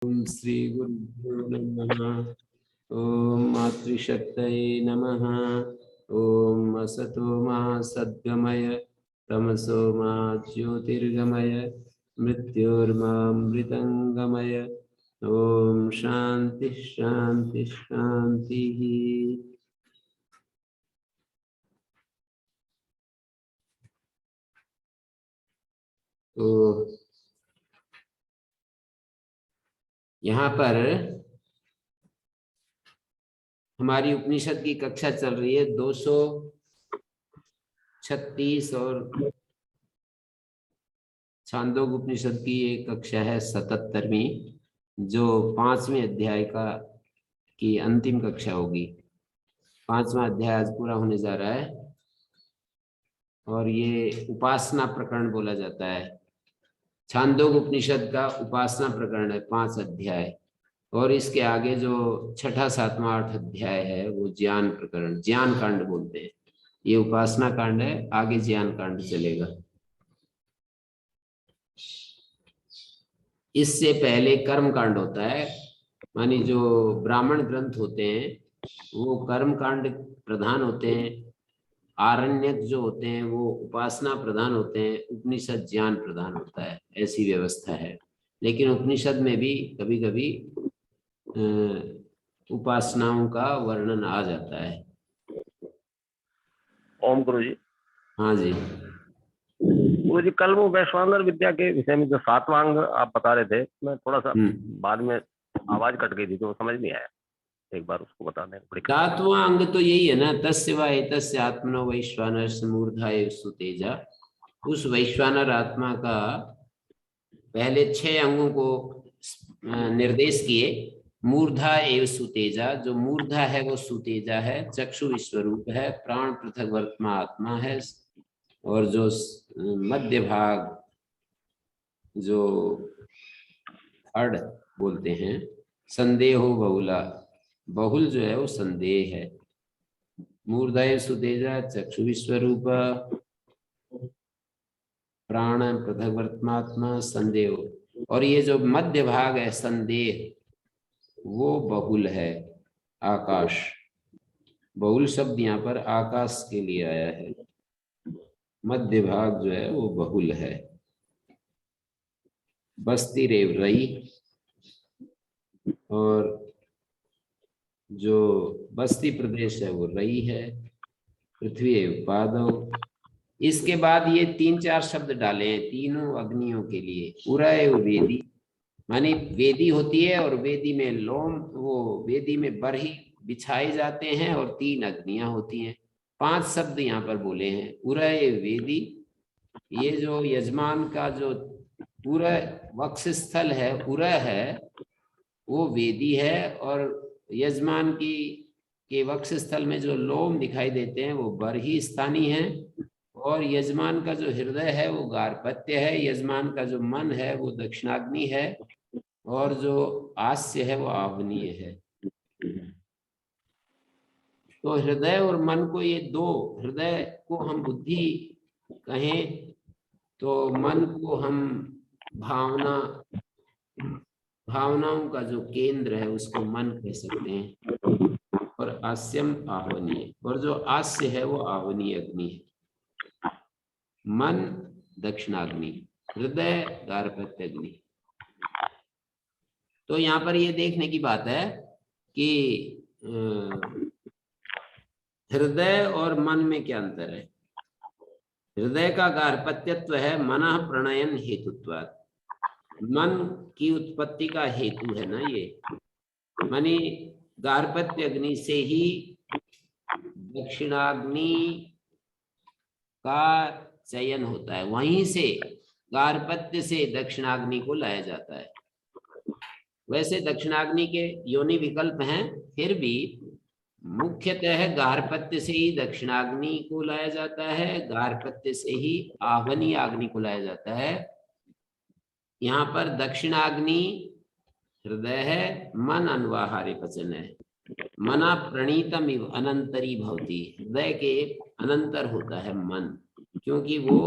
ओम श्री गुरुभ्यो नमः। ओम मातृशक्तये नमः। ओम असतो मा सद्गमय तमसो मा ज्योतिर्गमय मृत्योर्मामृतंगमय। ओम शांति शांति शांति। तो यहाँ पर हमारी उपनिषद की कक्षा चल रही है 236 और छांदोग्य उपनिषद की एक कक्षा है 77वीं, जो 5वें अध्याय की अंतिम कक्षा होगी। 5वां अध्याय आज पूरा होने जा रहा है और ये उपासना प्रकरण बोला जाता है। छांदोग्य उपनिषद का उपासना प्रकरण है 5 अध्याय, और इसके आगे जो 6ठा 7वां 8 अध्याय है वो ज्ञान प्रकरण, ज्ञान कांड बोलते हैं। ये उपासना कांड है, आगे ज्ञान कांड चलेगा। इससे पहले कर्म कांड होता है, मानी जो ब्राह्मण ग्रंथ होते हैं वो कर्म कांड प्रधान होते हैं, आरण्यक जो होते हैं वो उपासना प्रधान होते हैं, उपनिषद ज्ञान प्रधान होता है। ऐसी व्यवस्था है। लेकिन उपनिषद में भी कभी कभी उपासनाओं का वर्णन आ जाता है। ओम गुरु जी। हाँ जी गुरु जी, कल वो वैश्वानर विद्या के विषय में जो 7वां अंग आप बता रहे थे, मैं थोड़ा सा बाद में आवाज कट गई थी तो समझ नहीं आया। एक बार उसको बता दें। 7वां अंग तो यही है ना, तस्य वा एतस्य आत्मनो वैश्वानर मूर्धाय सुतेजा। उस वैश्वानर आत्मा का पहले 6 अंगों को निर्देश किए। मूर्धा एव सुतेजा, जो मूर्धा है वो सुतेजा है, चक्षु विश्वरूप है, प्राण पृथक वर्तमान आत्मा है, और जो मध्य भाग जो अड़ बोलते हैं संदेहो बहुला, बहुल जो है वो संदेह है। मूर्धाय सुतेजा चक्षु विश्वरूप प्राण पृथक वर्तमात्मा संदेह, और ये जो मध्य भाग है संदेह वो बहुल है, आकाश। बहुल शब्द यहाँ पर आकाश के लिए आया है। मध्य भाग जो है वो बहुल है। बस्ती रेव रई, और जो बस्ती प्रदेश है वो रई है। पृथ्वी एवं पादव। इसके बाद ये 3-4 शब्द डाले हैं तीनों अग्नियों के लिए। उरा एवं वेदी, मानी वेदी होती है और वेदी में लोम, वो वेदी में बरही बिछाए जाते हैं और 3 अग्नियां होती हैं। 5 शब्द यहाँ पर बोले हैं। उरय वेदी, ये जो यजमान का जो पूरा वक्षस्थल है उरय है वो वेदी है, और यजमान की के वक्षस्थल में जो लोम दिखाई देते हैं वो बरही स्थानी है, और यजमान का जो हृदय है वो गार्हपत्य है, यजमान का जो मन है वो दक्षिणाग्नि है, और जो आस्य है वो आवनीय है। तो हृदय और मन को, ये दो, हृदय को हम बुद्धि कहें तो मन को हम भावनाओं का जो केंद्र है उसको मन कह सकते हैं, और आस्यम आवनीय, और जो आस्य है वो आवनीय अग्नि है। मन दक्षिणाग्नि, हृदय गार्हपत्य अग्नि। तो यहाँ पर ये देखने की बात है कि हृदय और मन में क्या अंतर है। हृदय का गार्हपत्यत्व है मनः प्रणयन हेतुत्वात्, मन की उत्पत्ति का हेतु है ना ये। मानी गार्हपत्य अग्नि से ही दक्षिणाग्नि का चयन होता है, वहीं से गार्हपत्य से दक्षिणाग्नि को लाया जाता है। वैसे दक्षिणाग्नि के योनि विकल्प हैं, फिर भी मुख्यतः गार्हपत्य से ही दक्षिणाग्नि को लाया जाता है, गार्हपत्य से ही आवनीय अग्नि को लाया जाता है। यहाँ पर दक्षिणाग्नि हृदय है, मन अन्वाहार्य पचन है। मना प्रणीतम इव अनंतरी भवती, हृदय के अनंतर होता है मन, क्योंकि वो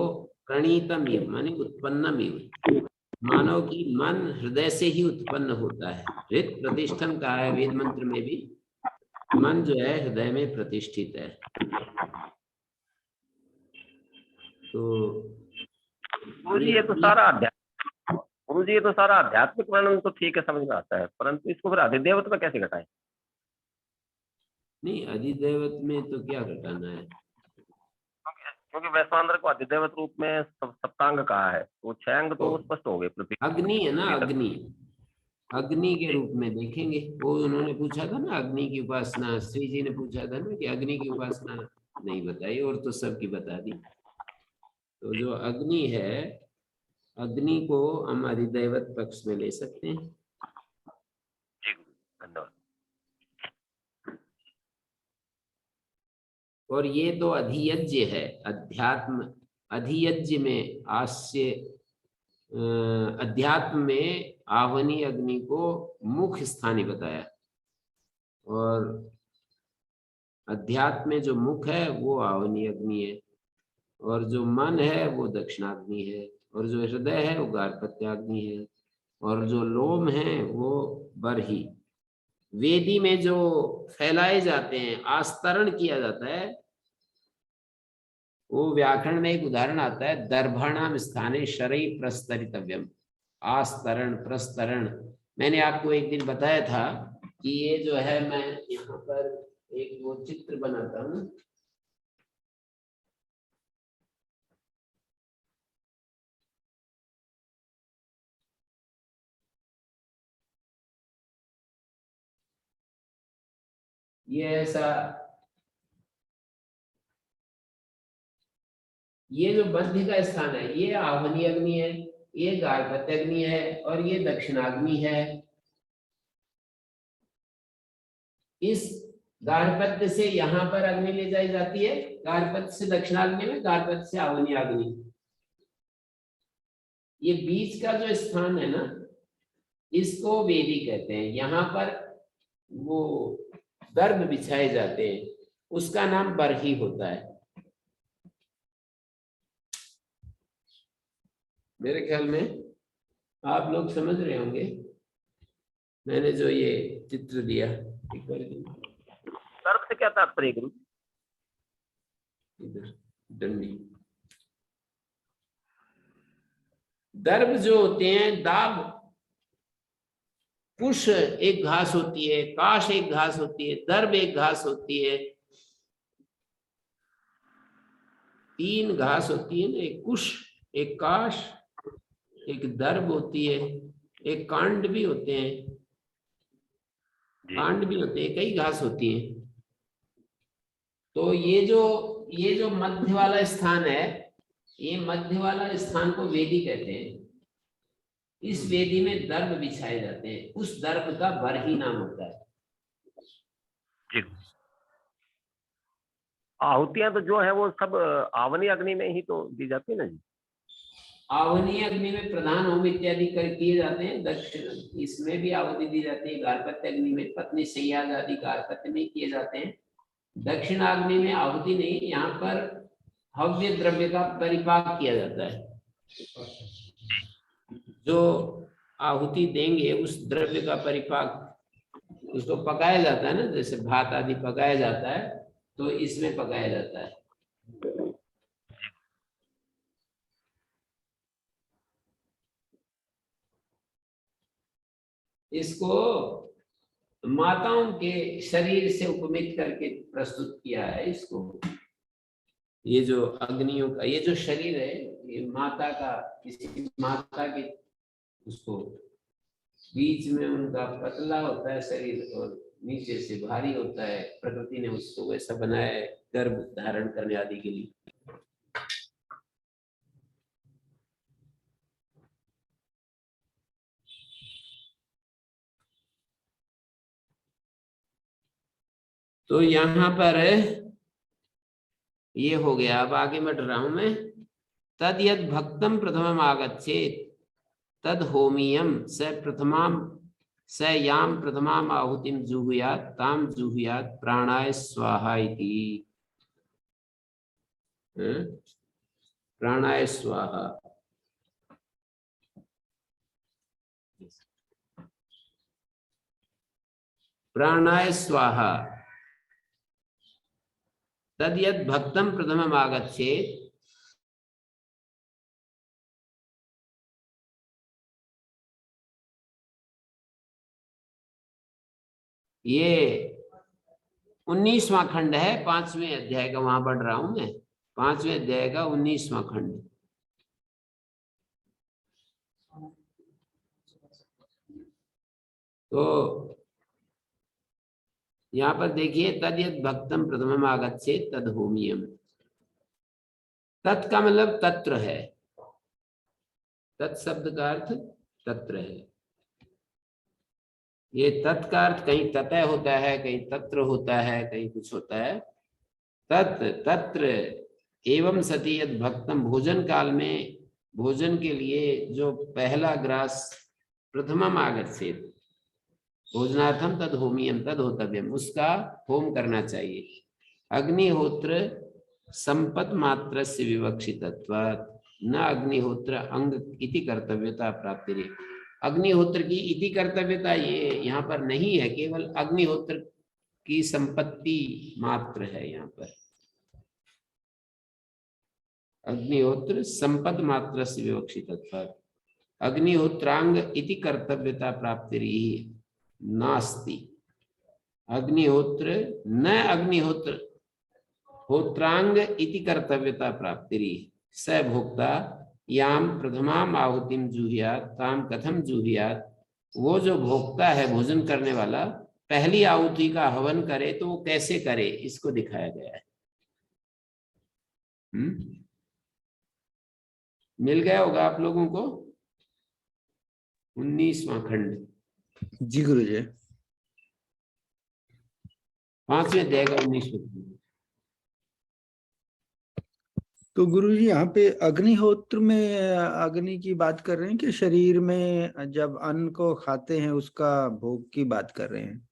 प्रणीतम इव माने उत्पन्नम इव, मानव की मन हृदय से ही उत्पन्न होता है। हृत प्रतिष्ठम कहा है वेद मंत्र में भी। मन जो है हृदय में प्रतिष्ठित है। तो गुरुजी ये तो सारा अध्यात्म, गुरुजी ये तो सारा आध्यात्मिक वर्णन तो ठीक है, समझ में आता है, परंतु इसको फिर अधिदेवत में कैसे घटाएं? नहीं, अधिदेवत में तो क्या घटाना है? क्योंकि वैश्वानर को अधिदेवत रूप में सप्तांग कहा है, तो 6 अंग तो स्पष्ट हो गए पृथ्वी अग्नि है ना, तक। अग्नि। अग्नि के रूप में देखेंगे। वो उन्होंने पूछा था ना अग्नि की उपासना, श्री जी ने पूछा था ना कि अग्नि की उपासना नहीं बताई, और तो सबकी बता दी। तो जो अग्नि है, अग्नि को हम अधिदैवत पक्ष में ले सकते हैं। जी धन्यवाद। और ये तो अधियज्ञ है, अध्यात्म। अधियज्ञ में आस्य अध्यात्म में आवनी अग्नि को मुख्य स्थानी बताया, और अध्यात्म में जो मुख है वो आवनी अग्नि है, और जो मन है वो दक्षिणाग्नि है, और जो हृदय है वो गार्हपत्याग्नि है, और जो लोम है वो बरही। वेदी में जो फैलाए जाते हैं, आस्तरण किया जाता है, वो व्याकरण में एक उदाहरण आता है, दर्भणाम स्थाने शरई प्रस्तरितव्यम। आस्तरण प्रस्तरण, मैंने आपको एक दिन बताया था कि ये जो है, मैं यहाँ पर एक वो चित्र बनाता हूँ। ये ऐसा, ये जो मध्य का स्थान है ये आवनी अग्नि है, ये गार्हपत्य अग्नि है, और ये दक्षिणाग्नि है। इस गार्हपत्य से यहाँ पर अग्नि ले जाई जाती है, गार्हपत्य से दक्षिणाग्नि में, गार्हपत्य से आवनी अग्नि। ये बीच का जो स्थान है ना, इसको वेदी कहते हैं। यहाँ पर वो दर्भ बिछाए जाते हैं, उसका नाम बरही होता है। मेरे ख्याल में आप लोग समझ रहे होंगे, मैंने जो ये चित्र दिया। एक बार सर्प से क्या तात्पर्य गुरु? इधर डंडी, दर्भ जो होते हैं, दाब, कुश एक घास होती है, काश एक घास होती है, दर्भ एक घास होती है। 3 घास होती है ना, एक कुश, एक काश, एक दर्भ होती है, एक कांड भी होते हैं, कांड भी होते हैं, कई घास होती है। तो ये जो मध्य वाला स्थान है, ये मध्य वाला स्थान को वेदी कहते हैं। इस वेदी में दर्भ बिछाए जाते हैं, उस दर्भ का बरही नाम होता है। जी। आहुतियां तो जो है वो सब आवनी अग्नि में ही तो दी जाती है ना जी? आवनी अग्नि में प्रधान होम इत्यादि किए जाते हैं। दक्षिण इसमें भी आहुति दी जाती है, गार्हपत्य अग्नि में पत्नी संयाग आदि गार्हपत्य में किए जाते हैं। दक्षिण अग्नि में आहुति नहीं, यहाँ पर हव्य द्रव्य का परिपाक किया जाता है। जो आहुति देंगे उस द्रव्य का परिपाक, उसको पकाया जाता है ना, जैसे भात आदि पकाया जाता है, तो इसमें पकाया जाता है। इसको माताओं के शरीर से उपमित करके प्रस्तुत किया है इसको। ये जो अग्नियों का ये जो शरीर है, ये माता का, किसी माता के, उसको बीच में उनका पतला होता है शरीर और नीचे से भारी होता है। प्रकृति ने उसको वैसा बनाया है गर्भ धारण करने आदि के लिए। तो यहाँ पर ये हो गया। अब आगे बढ़ रहा हूं मैं। तद यद भक्तम प्रथमम आगच्छेत तद होमियम स प्रथमाम स याम प्रथमाम आहुतिम जुहुयात ताम जुहुयात प्राणाय स्वाहा इति। प्राणाय स्वाहा। प्राणाय स्वाहा तद यद भक्तम प्रथमम आगच्छेत ये 19वां खंड है 5वें अध्याय का, वहां पढ़ रहा हूं मैं 5वें अध्याय का 19वां खंड। तो यहाँ पर देखिए तद यद भक्तम प्रथमम आगच्छेत तद होमियम। तत् का मतलब तत्र है, तत् शब्द का अर्थ तत्र है। ये तत् का अर्थ कहीं ततः होता है, कहीं तत्र होता है, कहीं कुछ होता है। तत् तत्र एवं सती यद भक्तम, भोजन काल में भोजन के लिए जो पहला ग्रास प्रथमम आगच्छेत भोजनार्थम तद होमियम तद होतव्यम, उसका होम करना चाहिए। अग्निहोत्र संपत मात्र से विवक्षितत्वात् न अग्निहोत्र अंग इति कर्तव्यता प्राप्ति। अग्निहोत्र की इति कर्तव्यता ये यहाँ पर नहीं है, केवल अग्निहोत्र की संपत्ति मात्र है। यहाँ पर अग्निहोत्र संपद मात्र से विवक्षितत्वात् अग्निहोत्रांग इति कर्तव्यता प्राप्ति नास्ति। अग्निहोत्र न अग्निहोत्र होत्रांग इति कर्तव्यता प्राप्ति स भोक्ता याम प्रथमाम आहुतिम जुहियात ताम कथम जुहियात। वो जो भोक्ता है, भोजन करने वाला, पहली आहुति का हवन करे तो वो कैसे करे, इसको दिखाया गया है। मिल गया होगा आप लोगों को 19वां खंड। जी गुरु जी। 5वें अध्याय का 19वां खंड। तो गुरु जी यहाँ पे अग्निहोत्र में अग्नि की बात कर रहे हैं कि शरीर में जब अन्न को खाते हैं उसका भोग की बात कर रहे हैं?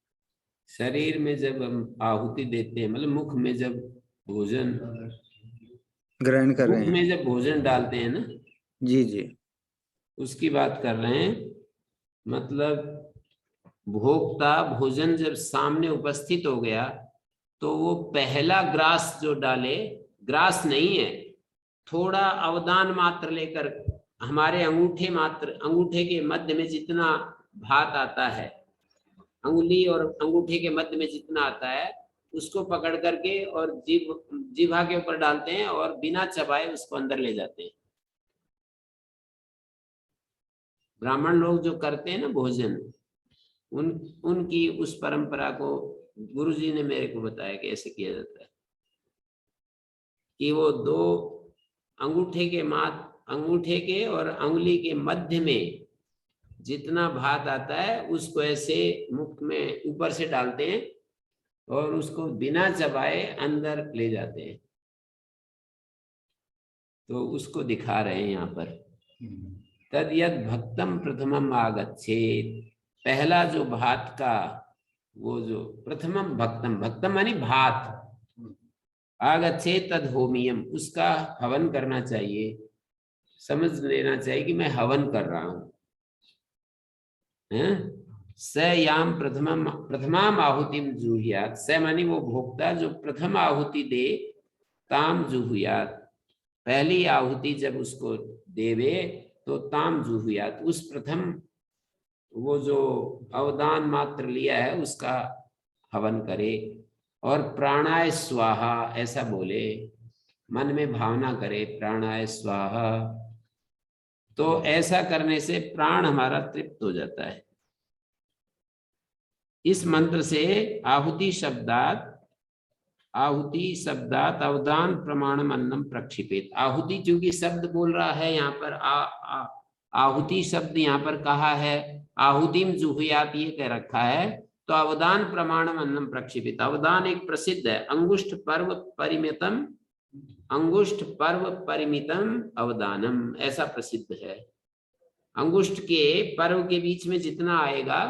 शरीर में जब हम आहुति देते हैं, मतलब मुख में जब भोजन ग्रहण कर रहे मुख हैं, में जब भोजन डालते हैं ना, जी जी, उसकी बात कर रहे हैं। मतलब भोक्ता भोजन जब सामने उपस्थित हो गया तो वो पहला ग्रास जो डाले, ग्रास नहीं है, थोड़ा अवदान मात्र लेकर, हमारे अंगूठे के मध्य में जितना भात आता है, अंगुली और अंगूठे के मध्य में जितना आता है, उसको पकड़ करके और जीभा के ऊपर डालते हैं और बिना चबाए उसको अंदर ले जाते हैं। ब्राह्मण लोग जो करते हैं ना भोजन, उनकी उस परंपरा को गुरुजी ने मेरे को बताया कि ऐसे किया जाता है कि वो दो अंगूठे के और अंगुली के मध्य में जितना भात आता है उसको ऐसे मुख में ऊपर से डालते हैं और उसको बिना चबाए अंदर ले जाते हैं। तो उसको दिखा रहे हैं यहाँ पर। तद यद भक्तम प्रथमम आगच्छेत, पहला जो भात का, वो जो प्रथमम भक्तम, भक्तम मानी भात, आगच्छेत तद होमियम, उसका हवन करना चाहिए। समझ लेना चाहिए कि मैं हवन कर रहा हूं। स याम प्रथमाम आहुतिम जुहुयात, स मानी वो भोक्ता जो प्रथम आहुति दे, ताम जुहुयात, पहली आहुति जब उसको देवे तो ताम जुहुयात, उस प्रथम वो जो अवदान मात्र लिया है उसका हवन करे। और प्राणाय स्वाहा ऐसा बोले, मन में भावना करे प्राणाय स्वाहा। तो ऐसा करने से प्राण हमारा तृप्त हो जाता है। इस मंत्र से आहुति शब्दात अवदान प्रमाणम अन्नम प्रक्षिपेत। आहुति चूंकि शब्द बोल रहा है यहाँ पर, आहुति शब्द यहाँ पर कहा है, आहुतिम जुहुयात ये कह रखा है, तो अवदान प्रमाणम अन्नम प्रक्षिपित। अवदान एक प्रसिद्ध है, अंगुष्ठ पर्व परिमितम अवदानम, ऐसा प्रसिद्ध है। अंगुष्ठ के पर्व के बीच में जितना आएगा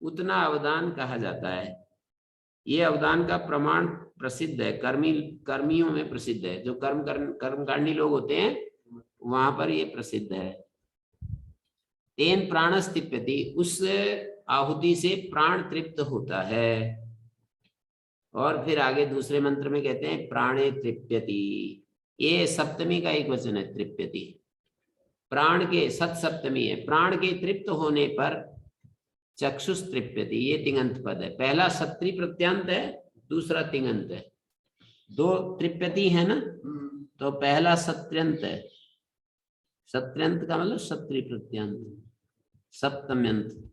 उतना अवदान कहा जाता है। ये अवदान का प्रमाण प्रसिद्ध है, कर्मियों में प्रसिद्ध है। जो कर्मकांडी लोग होते हैं वहां पर ये प्रसिद्ध है। तेन प्राणस्तिप्यति, उस आहुति से प्राण तृप्त होता है। और फिर आगे दूसरे मंत्र में कहते हैं प्राणे तृप्यति, ये सप्तमी का एक वचन है तृप्यति, प्राण के सत सप्तमी है, प्राण के तृप्त होने पर चक्षुष तृप्यति, ये तिङंत पद है। पहला सत्री प्रत्यांत है, दूसरा तिङंत है, दो तृप्यति है ना, तो पहला सत्र्यंत है, सत्र्यंत का मतलब सत्री प्रत्यांत, सप्तम्यंत।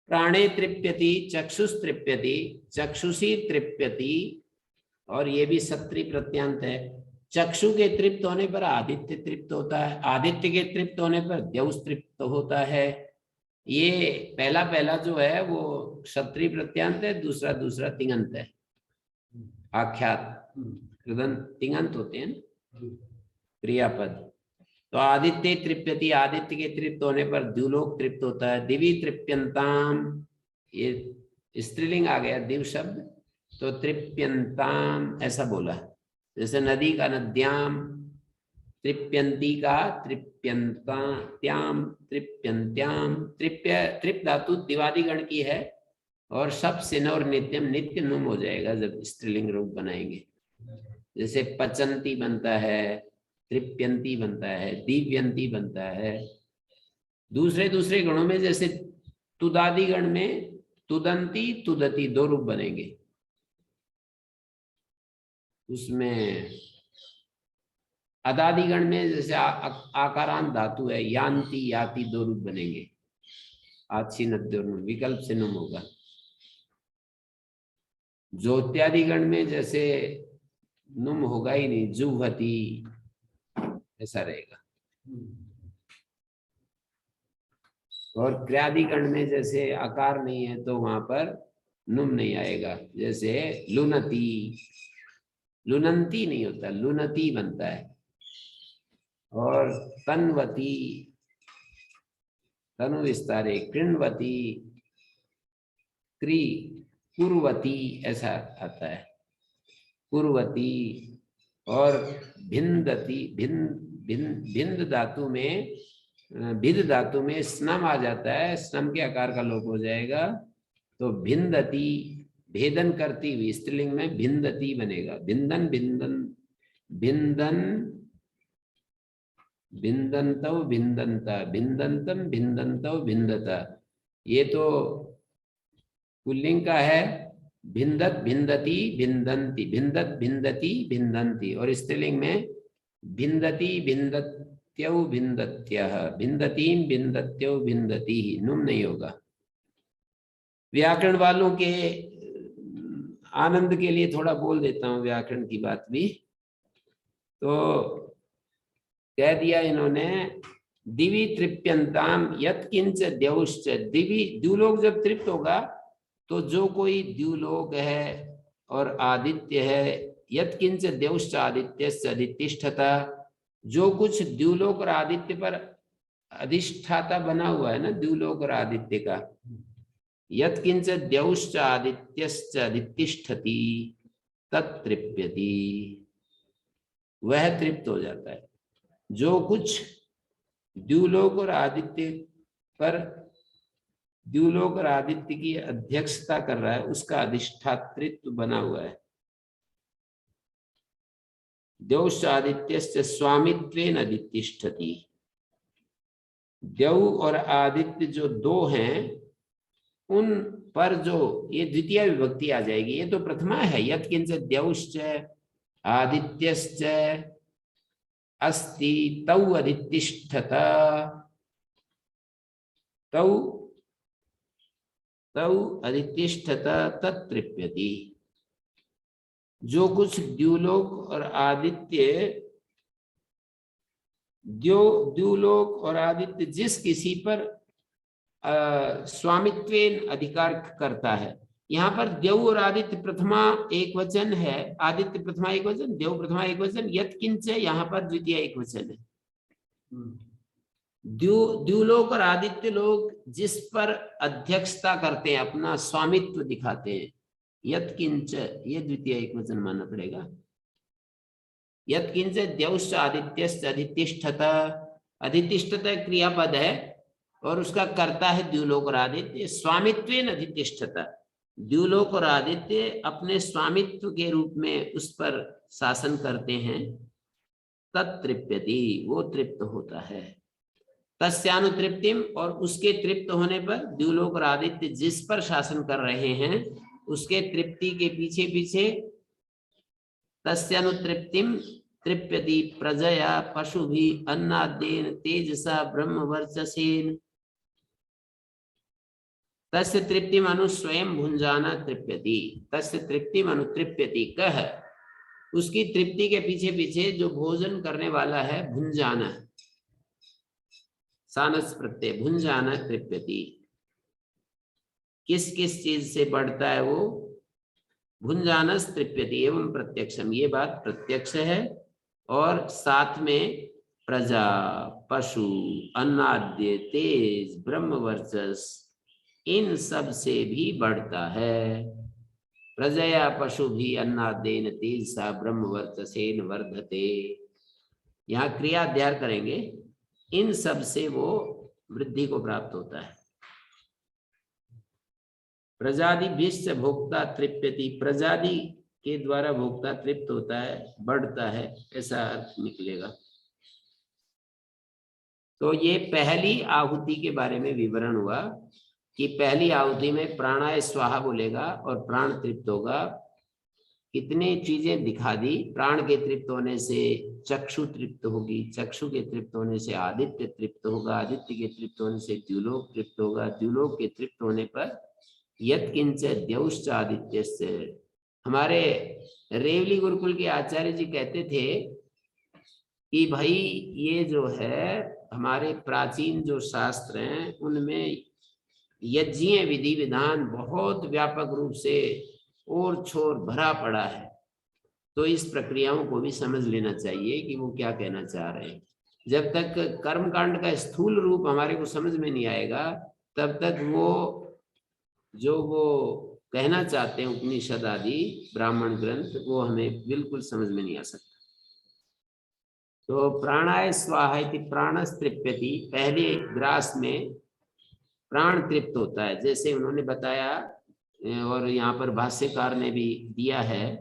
प्राणे तृप्यति, चक्षुष तृप्यति, चक्षुषी तृप्यति, और ये भी सत्री प्रत्यांत है। चक्षु के तृप्त होने पर आदित्य तृप्त होता है, आदित्य के तृप्त होने पर द्यौस तृप्त होता है। ये पहला पहला जो है वो क्षत्रिय प्रत्यांत है, दूसरा दूसरा तिङंत है, आख्यात कृदंत तिङंत होते हैं क्रियापद। तो आदित्य तृप्यति, आदित्य के तृप्त होने पर द्युलोक तृप्त होता है। दिवि तृप्यंताम, ये स्त्रीलिंग आ गया दिव शब्द, तो तृप्यंताम ऐसा बोला, जैसे नदी का नद्याम, तृप्यंती का तृप्यंत्याम, तृप्यंत्याम। तृप धातु दिवादिगण की है, और सब सिन और नित्यम, नित्य नुम हो जाएगा जब स्त्रीलिंग रूप बनाएंगे। जैसे पचंती बनता है, तृप्यंती बनता है, दिव्यंती बनता है। दूसरे दूसरे गणों में जैसे तुदादि गण में तुदंती तुदती दो रूप बनेंगे, उसमें अदादिगण में जैसे आकारांत धातु है, यान्ति याति दो रूप बनेंगे, आछि नद्य विकल्प से नुम होगा। ज्योत्यादिगण में जैसे नुम होगा ही नहीं, जुहती ऐसा रहेगा। और क्रियादिगण में जैसे आकार नहीं है तो वहां पर नुम नहीं आएगा, जैसे लुनती, लुनंती नहीं होता, लुनती बनता है। और तन्वती, तनु विस्तारे, कृण्वती, क्री, कुर्वती ऐसा आता है, कुर्वती। और भिन्दति, भिंद धातु में, भिद धातु में स्नम आ जाता है, स्नम के आकार का लोप हो जाएगा, तो भिन्दति, भेदन करती हुई, स्त्रीलिंग में भिन्दति बनेगा। भिंदन भिंदन, भिंदन भिंदन्तौ भिंदन्ता, भिंदन्तम भिंदन्तौ भिंदता, ये तो पुल्लिंग का है। भिंदत भिंदती भिंदन्ति, भिंदत भिंदती भिंदन्ति, और स्त्रीलिंग में भिंदती भिंदत्यौ भिंदत्यः, भिंदतीम भिंदत्यौ भिंदती, नुम नहीं होगा। व्याकरण वालों के आनंद के लिए थोड़ा बोल देता हूं व्याकरण की बात भी। तो कह दिया इन्होंने, दिवि तृप्यंताम यत् किंच द्यौश्च, दिवि द्युलोक जब तृप्त होगा तो जो कोई द्युलोक है और आदित्य है, यत् किंच द्यौश्च आदित्यस्य अधितिष्ठता, जो कुछ द्युलोक और आदित्य पर अधिष्ठाता बना हुआ है ना, द्युलोक और आदित्य का, यत् किंच द्यौश्च आदित्यश्च अधितिष्ठति तत्तृप्यति, वह तृप्त हो जाता है। जो कुछ द्युलोक और आदित्य पर, द्युलोक और आदित्य की अध्यक्षता कर रहा है, उसका अधिष्ठातृत्व बना हुआ है। द्यौश्च आदित्यश्च स्वामित्वेन अधितिष्ठति, द्यौ और आदित्य जो दो हैं उन पर जो, ये द्वितीय विभक्ति आ जाएगी, ये तो प्रथमा है। यत् किंच द्यौश्च आदित्यश्च अस्ति तौ अधितिष्ठत, तौ अधितिष्ठत तत्तृप्यति, जो कुछ द्युलोक और आदित्य, द्युलोक और आदित्य जिस किसी पर स्वामित्वेन अधिकार करता है। यहाँ पर द्यौ और आदित्य प्रथमा एक वचन है, आदित्य प्रथमा एक वचन, द्यौ प्रथमा एक वचन, यत् किंच यहाँ पर द्वितीय एक वचन है। द्युलोक और आदित्य लोग जिस पर अध्यक्षता करते हैं, अपना स्वामित्व दिखाते हैं, यत् किंच ये द्वितीय एक वचन मानना पड़ेगा। यत् किंच द्यौश्च आदित्यश्च अधितिष्ठत, अधितिष्ठत क्रियापद है, और उसका कर्ता है द्युलोक और आदित्य। स्वामित्वेन अधितिष्ठता, द्युलोक और आदित्य अपने स्वामित्व के रूप में उस पर शासन करते हैं। तत्तृप्यति, वो तृप्त होता है। तस्यानुतृप्तिम, और उसके तृप्त होने पर द्युलोक और आदित्य जिस पर शासन कर रहे हैं उसके तृप्ति के पीछे पीछे तस्यानुतृप्तिम तृप्यति प्रजया पशुभिः अन्नाद्येन तेजसा ब्रह्मवर्चसेन तस्य तृप्तिम अनु स्वयं भुंजाना तृप्यति। तस्य तृप्तिम अनुतृप्यति, कह उसकी तृप्ति के पीछे पीछे जो भोजन करने वाला है भुंजाना, सानस प्रत्यय, भुंजाना तृप्यति। किस किस चीज से बढ़ता है वो? भुंजानस तृप्यति एवं प्रत्यक्षम, ये बात प्रत्यक्ष है। और साथ में प्रजा, पशु, अन्नाद्य, तेज, ब्रह्मवर्चस, इन सब से भी बढ़ता है। प्रजया पशु भी अन्नादेन तेजसा ब्रह्मवर्चसेन वर्धते। यहाँ क्रिया अध्याय करेंगे, इन सब से वो वृद्धि को प्राप्त होता है। प्रजादिभिश्च भोक्ता तृप्यति, प्रजादि के द्वारा भोक्ता तृप्त होता है, बढ़ता है, ऐसा अर्थ निकलेगा। तो ये पहली आहुति के बारे में विवरण हुआ कि पहली आहुति में प्राणाय स्वाहा बोलेगा और प्राण तृप्त होगा। कितनी चीजें दिखा दी। प्राण के तृप्त होने से चक्षु तृप्त होगी, चक्षु के तृप्त होने से आदित्य तृप्त होगा, आदित्य के तृप्त होने से द्युलोक तृप्त होगा, द्युलोक के तृप्त होने पर यत्किंच द्यौश्च आदित्यस्य। हमारे रेवली गुरुकुल के आचार्य जी कहते थे कि भाई ये जो है हमारे प्राचीन जो शास्त्र हैं उनमें यज्ञीय विधि विधान बहुत व्यापक रूप से और छोर भरा पड़ा है, तो इस प्रक्रियाओं को भी समझ लेना चाहिए कि वो क्या कहना चाह रहे हैं। जब तक कर्मकांड का स्थूल रूप हमारे को समझ में नहीं आएगा तब तक वो जो वो कहना चाहते हैं उपनिषद आदि ब्राह्मण ग्रंथ, वो हमें बिल्कुल समझ में नहीं आ सकता। तो प्राणाय स्वाहा इति प्राणस तृप्यति, पहले ग्रास में प्राण तृप्त होता है, जैसे उन्होंने बताया और यहाँ पर भाष्यकार ने भी दिया है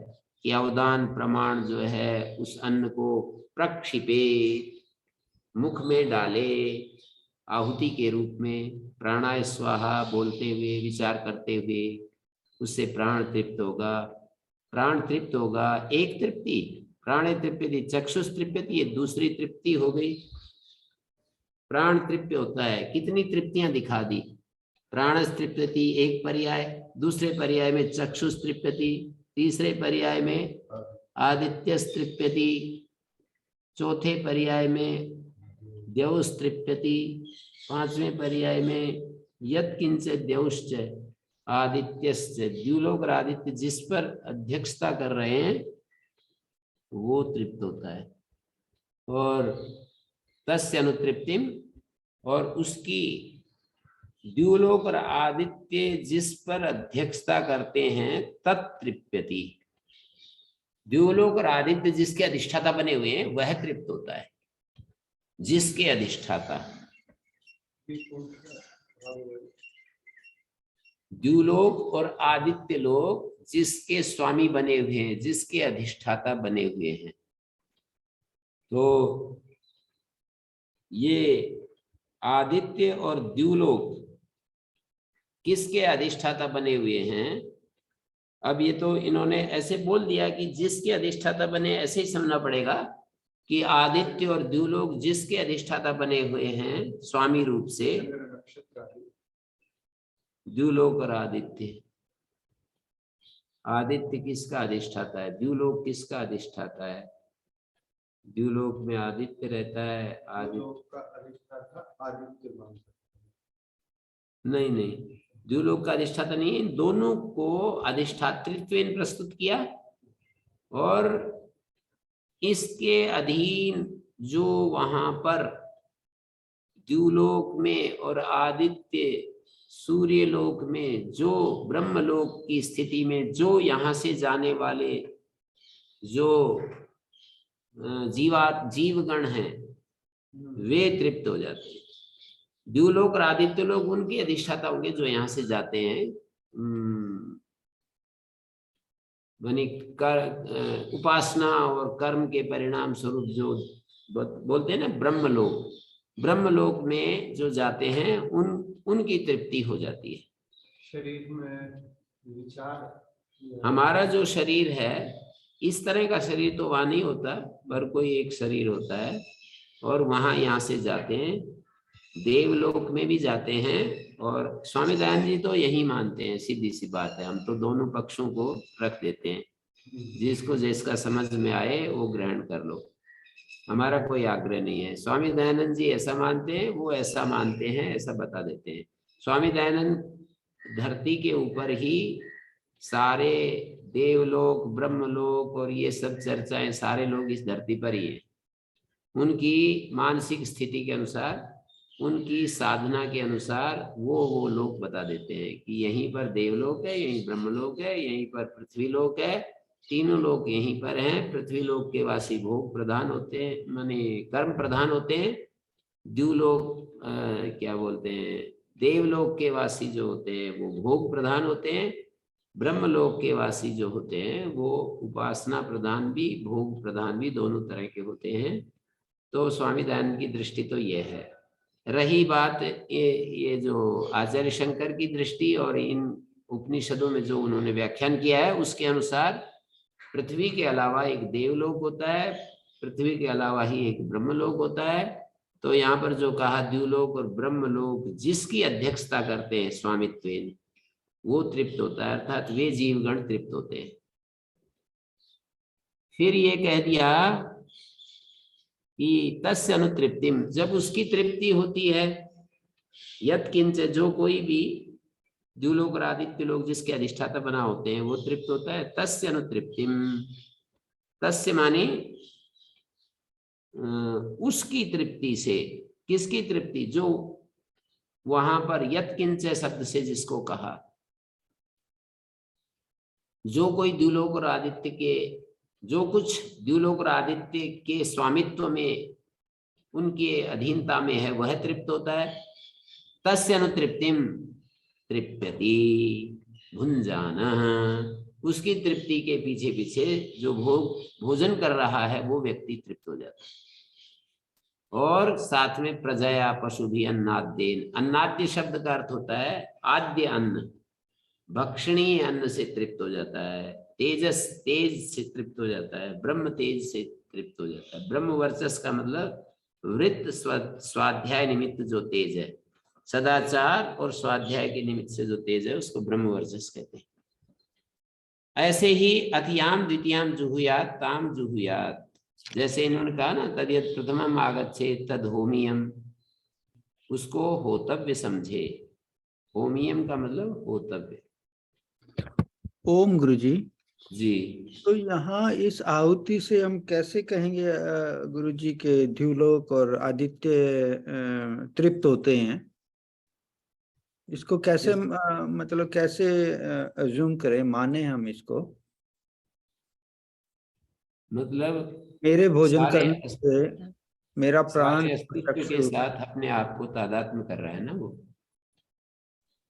कि अवदान प्रमाण जो है उस अन्न को प्रक्षिपे, मुख में डाले आहुति के रूप में, प्राणाय स्वाहा बोलते हुए विचार करते हुए, उससे प्राण तृप्त होगा। प्राण तृप्त होगा, एक तृप्ति प्राणे तृप्यति, चक्षुष तृप्यति, ये दूसरी तृप्ति हो गई। प्राण तृप्त होता है, कितनी तृप्तियां दिखा दी। प्राणस तृप्यति एक पर्याय, दूसरे पर्याय में चक्षुष तृप्यति, तीसरे पर्याय में आदित्यस तृप्यति, चौथे पर्याय में द्यौस तृप्यति, पांचवें पर्याय में यत्किंच द्यौश्च आदित्यश्च, द्युलोक और आदित्य जिस पर अध्यक्षता कर रहे हैं वो तृप्त होता है। और तस्य अनुतृप्तिम, और उसकी द्युलोक और आदित्य जिस पर अध्यक्षता करते हैं तत्तृप्यति, द्युलोक और आदित्य जिसके अधिष्ठाता बने हुए हैं वह तृप्त होता है। जिसके अधिष्ठाता, द्युलोक और आदित्य लोग जिसके स्वामी बने हुए हैं, जिसके अधिष्ठाता बने हुए हैं। तो ये आदित्य और द्युलोक किसके अधिष्ठाता बने हुए हैं? अब ये तो इन्होंने ऐसे बोल दिया कि जिसके अधिष्ठाता बने, ऐसे ही समझना पड़ेगा कि आदित्य और द्युलोक जिसके अधिष्ठाता बने हुए हैं स्वामी रूप से, द्युलोक और आदित्य। आदित्य किसका अधिष्ठाता है? द्युलोक किसका अधिष्ठाता है? द्युलोक में आदित्य रहता है। आदित्य नहीं नहीं, द्युलोक का अधिष्ठाता नहीं है। दोनों को अधिष्ठातृत्व प्रस्तुत किया और इसके अधीन जो वहां पर द्युलोक में और आदित्य सूर्यलोक में, जो ब्रह्मलोक की स्थिति में जो यहाँ से जाने वाले जो जीवगण हैं वे तृप्त हो जाते हैं। द्युलोक और आदित्य लोग उनके अधिष्ठाता होंगे जो यहाँ से जाते हैं मानी उपासना और कर्म के परिणाम स्वरूप जो बोलते हैं ना ब्रह्मलोक में जो जाते हैं उनकी तृप्ति हो जाती है। शरीर में विचार, हमारा जो शरीर है इस तरह का शरीर तो वहां नहीं होता, पर कोई एक शरीर होता है और वहां यहाँ से जाते हैं, देवलोक में भी जाते हैं। और स्वामी दयानंद जी तो यही मानते हैं, सीधी सी बात है, हम तो दोनों पक्षों को रख देते हैं, जिसको जिसका समझ में आए वो ग्रहण कर लो, हमारा कोई आग्रह नहीं है। स्वामी दयानंद जी ऐसा मानते हैं, वो ऐसा मानते हैं, ऐसा बता देते हैं। स्वामी दयानंद धरती के ऊपर ही सारे देवलोक ब्रह्मलोक और ये सब चर्चाएं, सारे लोग इस धरती पर ही हैं। उनकी मानसिक स्थिति के अनुसार, उनकी साधना के अनुसार वो लोग बता देते हैं कि यहीं पर देवलोक है, यहीं ब्रह्मलोक है, यहीं पर पृथ्वी लोक है, तीनों लोग यहीं पर हैं। पृथ्वी लोक के वासी भोग प्रधान होते हैं, माने कर्म प्रधान होते हैं। द्युलोक क्या बोलते हैं, देवलोक के वासी जो होते हैं वो भोग प्रधान होते हैं। ब्रह्मलोक के वासी जो होते हैं वो उपासना प्रधान भी भोग प्रधान भी दोनों तरह के होते हैं। तो स्वामी दयानंद की दृष्टि तो ये है। रही बात ये जो आचार्य शंकर की दृष्टि और इन उपनिषदों में जो उन्होंने व्याख्यान किया है, उसके अनुसार पृथ्वी के अलावा एक देवलोक होता है, पृथ्वी के अलावा ही एक ब्रह्मलोक होता है। तो यहाँ पर जो कहा द्युलोक और ब्रह्मलोक जिसकी अध्यक्षता करते हैं स्वामित्वेन, वो तृप्त होता है, अर्थात वे जीवगण तृप्त होते हैं। फिर ये कह दिया कि तस्य अनुतृप्तिम, जब उसकी तृप्ति होती है, यत किंच, जो कोई भी द्युलोक और आदित्य लोग जिसके अधिष्ठाता बना होते हैं वो तृप्त होता है। तस्य अनुतृप्तिम, तस्य माने उसकी तृप्ति से। किसकी तृप्ति? जो वहां पर यत किंच शब्द से जिसको कहा, जो कोई द्युलोक और आदित्य के, जो कुछ द्युलोक और आदित्य के स्वामित्व में, उनके अधीनता में है, वह तृप्त होता है। तस्य अनुतृप्तिम तृप्यति भुंजानः, उसकी तृप्ति के पीछे पीछे जो भोजन कर रहा है वो व्यक्ति तृप्त हो जाता है। और साथ में प्रजया पशु भी अन्नाद्येन, अन्नाद्य शब्द का अर्थ होता है आद्य अन्न, भक्षणीय अन्न से तृप्त हो जाता है। तेजस, तेज से तृप्त हो जाता है, ब्रह्म तेज से तृप्त हो जाता है। ब्रह्म वर्चस का मतलब वृत्त स्वाध्याय निमित्त जो तेज है, सदाचार और स्वाध्याय के निमित्त से जो तेज है उसको ब्रह्म वर्चस कहते हैं। ऐसे ही अतियाम द्वितीयाम जुहुयात ताम जुहुयात, जैसे इन्होंने कहा ना तद्यत् प्रथमम आगच्छेत् तद होमियम, उसको होतव्य समझे। होमियम का मतलब होतव्य। ओम गुरुजी जी, तो यहाँ इस आहुति से हम कैसे कहेंगे गुरुजी के द्युलोक और आदित्य तृप्त होते हैं? इसको कैसे मतलब कैसे अज्यूम करें, माने हम इसको? मतलब मेरे भोजन करने से मेरा प्राण सारे अस्तित्व के साथ अपने आप को तादात्म्य कर रहा है ना। वो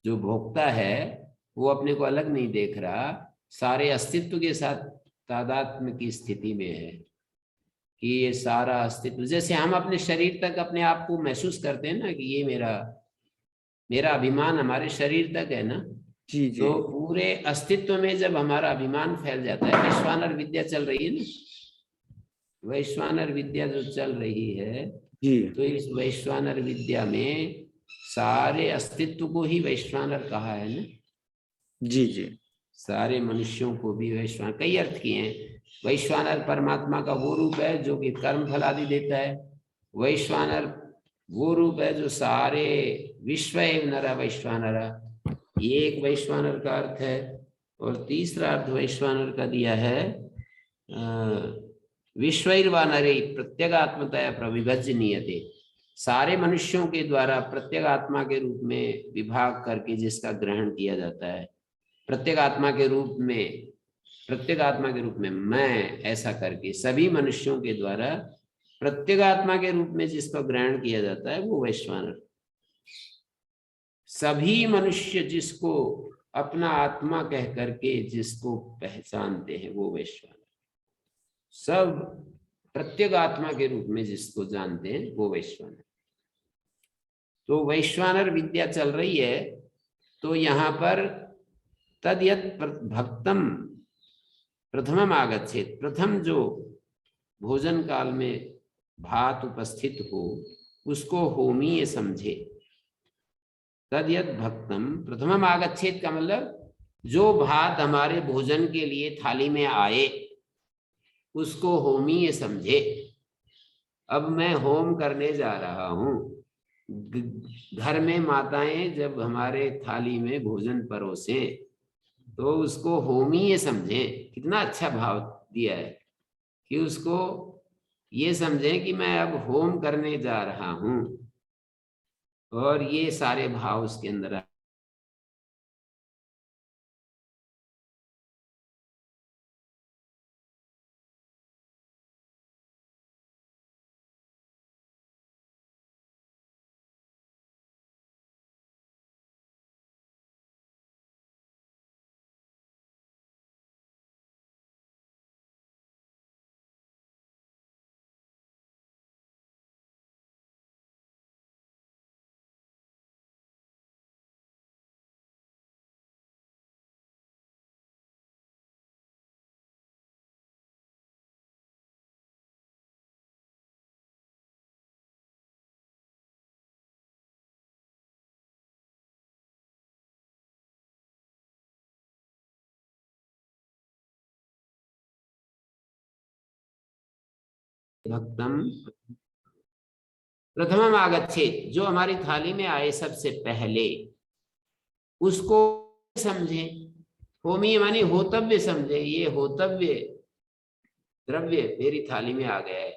जो भोक्ता है वो अपने को अलग नहीं देख रहा, सारे अस्तित्व के साथ तादात्म्य की स्थिति में है कि ये सारा अस्तित्व, जैसे हम अपने शरीर तक अपने आप को महसूस करते हैं ना कि ये मेरा अभिमान हमारे शरीर तक है ना। जी जी। तो पूरे अस्तित्व में जब हमारा अभिमान फैल जाता है, वैश्वानर विद्या चल रही है ना, वैश्वानर विद्या जो चल रही है जी, तो इस वैश्वानर विद्या में सारे अस्तित्व को ही वैश्वानर कहा है ना। जी जी। सारे मनुष्यों को भी वैश्वानर, कई अर्थ किए हैं। वैश्वानर परमात्मा का वो रूप है जो कि कर्म फल आदि देता है। वैश्वानर वो रूप है जो सारे विश्व एवं नर वैश्वानर, ये एक वैश्वानर का अर्थ है। और तीसरा अर्थ वैश्वानर का दिया है विश्वैर्वानरे प्रत्यगात्मतया प्रविभज्यनीयते, सारे मनुष्यों के द्वारा प्रत्यगात्मा के रूप में विभाग करके जिसका ग्रहण किया जाता है। प्रत्यगात्मा के रूप में मैं ऐसा करके सभी मनुष्यों के द्वारा प्रत्यगात्मा के रूप में जिसका ग्रहण किया जाता है वो वैश्वानर। सभी मनुष्य जिसको अपना आत्मा कह करके जिसको पहचानते हैं वो वैश्वानर, सब प्रत्येक आत्मा के रूप में जिसको जानते हैं वो वैश्वानर। तो वैश्वानर विद्या चल रही है। तो यहाँ पर तद्यत भक्तम प्रथमम आगच्छेत, प्रथम जो भोजन काल में भात उपस्थित हो उसको होमीय समझे। तद्यत भक्तम प्रथमम आगच्छेत का मतलब जो भात हमारे भोजन के लिए थाली में आए उसको होमीय समझे। अब मैं होम करने जा रहा हूं। घर में माताएं जब हमारे थाली में भोजन परोसे तो उसको होमीय समझे। कितना अच्छा भाव दिया है कि उसको ये समझें कि मैं अब होम करने जा रहा हूं, और ये सारे भाव उसके अंदर भक्तम प्रथमम आगच्छेत, जो हमारी थाली में आए सबसे पहले उसको समझे। होमी मानी होतव्य समझे। ये होतव्य द्रव्य मेरी थाली में आ गया है,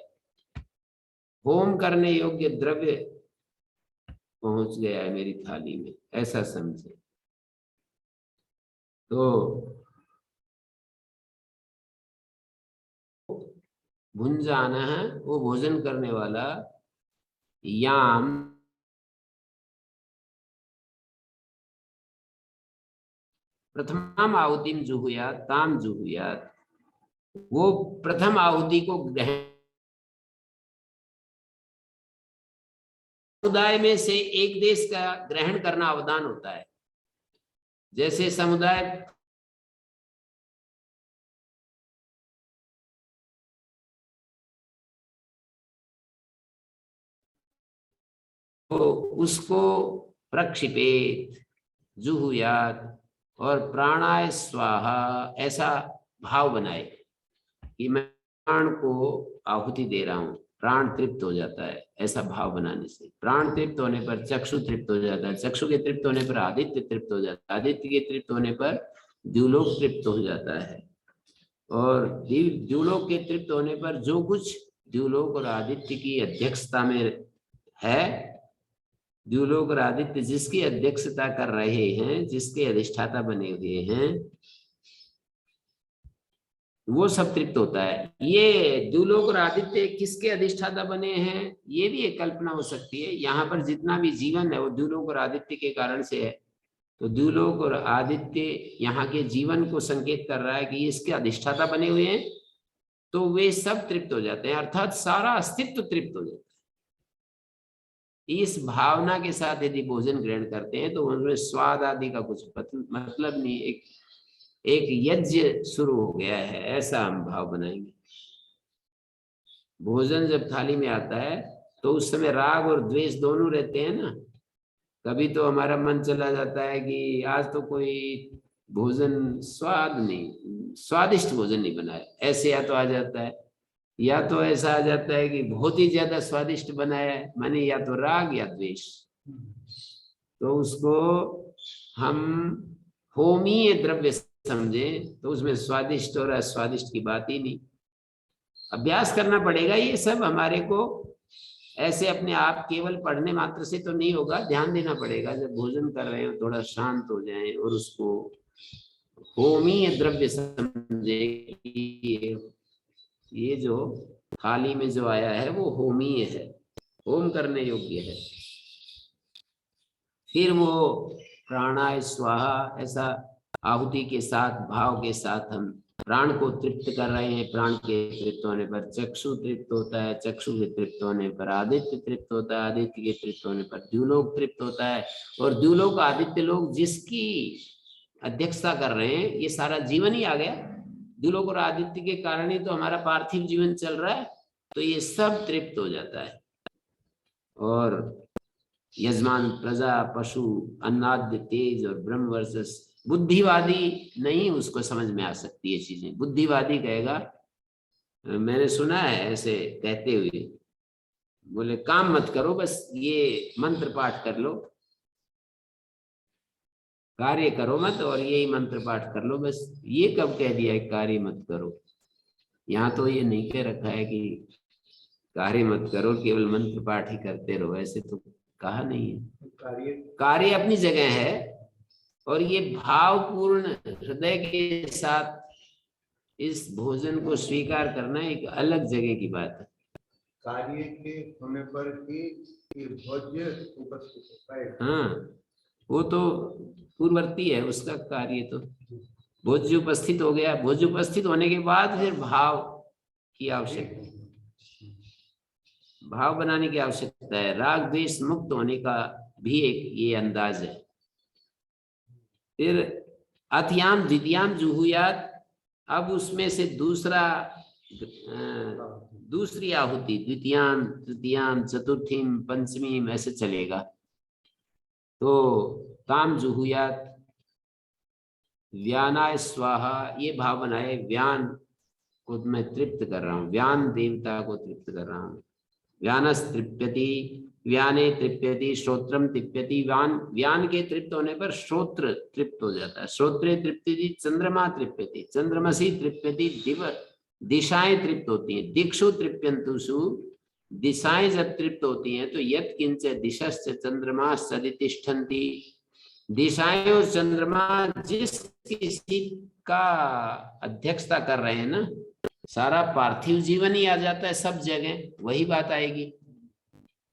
होम करने योग्य द्रव्य पहुंच गया है मेरी थाली में, ऐसा समझे। तो भुंजाना है वो भोजन करने वाला, याम प्रथम आहुतिम जुहुयात ताम जुहुयात, वो प्रथम आहुति को ग्रहण, समुदाय में से एक देश का ग्रहण करना अवदान होता है। जैसे समुदाय तो उसको प्रक्षिपेत जुहुयात और प्राणाय स्वाहा ऐसा भाव बनाए कि मैं प्राण को आहुति दे रहा हूं, प्राण तृप्त हो जाता है। ऐसा भाव बनाने से प्राण तृप्त होने पर चक्षु तृप्त हो जाता है, चक्षु के तृप्त होने पर आदित्य तृप्त हो जाता है, आदित्य के तृप्त होने पर द्युलोक तृप्त हो जाता है, और द्युलोक के तृप्त होने पर जो कुछ द्युलोक और आदित्य की अध्यक्षता में है, द्युलोक और आदित्य जिसकी अध्यक्षता कर रहे हैं, जिसके अधिष्ठाता बने हुए हैं, वो सब तृप्त होता है। ये द्युलोक और आदित्य किसके अधिष्ठाता बने हैं, ये भी एक कल्पना हो सकती है। यहाँ पर जितना भी जीवन है वो द्युलोक और आदित्य के कारण से है। तो द्युलोक और आदित्य यहाँ के जीवन को संकेत कर रहा है कि इसके अधिष्ठाता बने हुए हैं, तो वे सब तृप्त हो जाते हैं, अर्थात सारा अस्तित्व तृप्त हो जाता है। इस भावना के साथ यदि भोजन ग्रहण करते हैं तो उनमें स्वाद आदि का कुछ मतलब नहीं, एक यज्ञ शुरू हो गया है, ऐसा हम भाव बनाएंगे। भोजन जब थाली में आता है तो उस समय राग और द्वेष दोनों रहते हैं ना। कभी तो हमारा मन चला जाता है कि आज तो कोई भोजन स्वादिष्ट भोजन नहीं बना है, ऐसे या तो आ जाता है, या तो ऐसा आ जाता है कि बहुत ही ज्यादा स्वादिष्ट बनाया है, माने या तो राग या द्वेष। तो उसको हम होमीय द्रव्य समझे तो उसमें स्वादिष्ट और अस्वादिष्ट की बात ही नहीं। अभ्यास करना पड़ेगा ये सब हमारे को, ऐसे अपने आप केवल पढ़ने मात्र से तो नहीं होगा, ध्यान देना पड़ेगा। जब भोजन कर रहे हो थोड़ा शांत हो जाएं और उसको होमीय द्रव्य समझे। ये जो थाली में जो आया है वो होमीय है, होम करने योग्य है। फिर वो प्राणाय स्वाहा ऐसा आहुति के साथ भाव के साथ हम प्राण को तृप्त कर रहे हैं। प्राण के तृप्त होने पर चक्षु तृप्त होता है, चक्षु के तृप्त होने पर आदित्य तृप्त होता है, आदित्य के तृप्त होने पर द्युलोक तृप्त होता है। और द्युलोक आदित्य लोक जिसकी अध्यक्षता कर रहे हैं, ये सारा जीवन ही आ गया। द्युलोक और आदित्य के कारण ही तो हमारा पार्थिव जीवन चल रहा है। तो ये सब तृप्त हो जाता है। और यजमान, प्रजा, पशु, अन्नाद्य, तेज और ब्रह्म वर्चस। बुद्धिवादी नहीं उसको समझ में आ सकती है चीजें। बुद्धिवादी कहेगा, मैंने सुना है ऐसे कहते हुए, बोले काम मत करो, बस ये मंत्र पाठ कर लो, कार्य करो मत और यही मंत्र पाठ कर लो बस। ये कब कह दिया है कार्य मत करो? यहाँ तो ये नहीं कह रखा है कि कार्य मत करो, केवल मंत्र पाठ ही करते रहो, ऐसे तो कहा नहीं है। कार्य अपनी जगह है, और ये भावपूर्ण हृदय के साथ इस भोजन को स्वीकार करना एक अलग जगह की बात है। कार्य के होने पर ही ये भोज्य उपस्थित होता है। हाँ, वो तो पूर्ववर्ती है उसका कार्य। तो भोज्य उपस्थित हो गया। भोज्य उपस्थित होने के बाद फिर भाव की आवश्यकता, भाव बनाने की आवश्यकता है। राग द्वेष मुक्त होने का भी एक ये अंदाज है। फिर अतियाम द्वितीयाम जुहुयात, अब उसमें से दूसरी आहुति, द्वितीयाम, तृतीयाम, चतुर्थीम, पंचमीम ऐसे चलेगा। तो ताम जुहुयात, व्यानाय स्वाहा, ये भाव बनाए, व्यान को मैं तृप्त कर रहा हूँ, व्यान देवता को तृप्त कर रहा हूँ। व्यानस तृप्यति, व्याने तृप्यति, श्रोत्रम तृप्यति। व्यान, व्यान के तृप्त होने पर श्रोत्र तृप्त हो जाता है। श्रोत्रे तृप्यति, चंद्रमा तृप्यति, चंद्रमसी तृप्यति, दिव, दिशाएं तृप्त होती हैं। दिक्षु तृप्यंतुषु, दिशाएं जब तृप्त होती हैं तो यत् किंच दिशश्च चंद्रमा सदितिष्ठन्ति, दिशाएं और चंद्रमा जिस किसी का अध्यक्षता कर रहे हैं ना, सारा पार्थिव जीवन ही आ जाता है सब जगह, वही बात आएगी।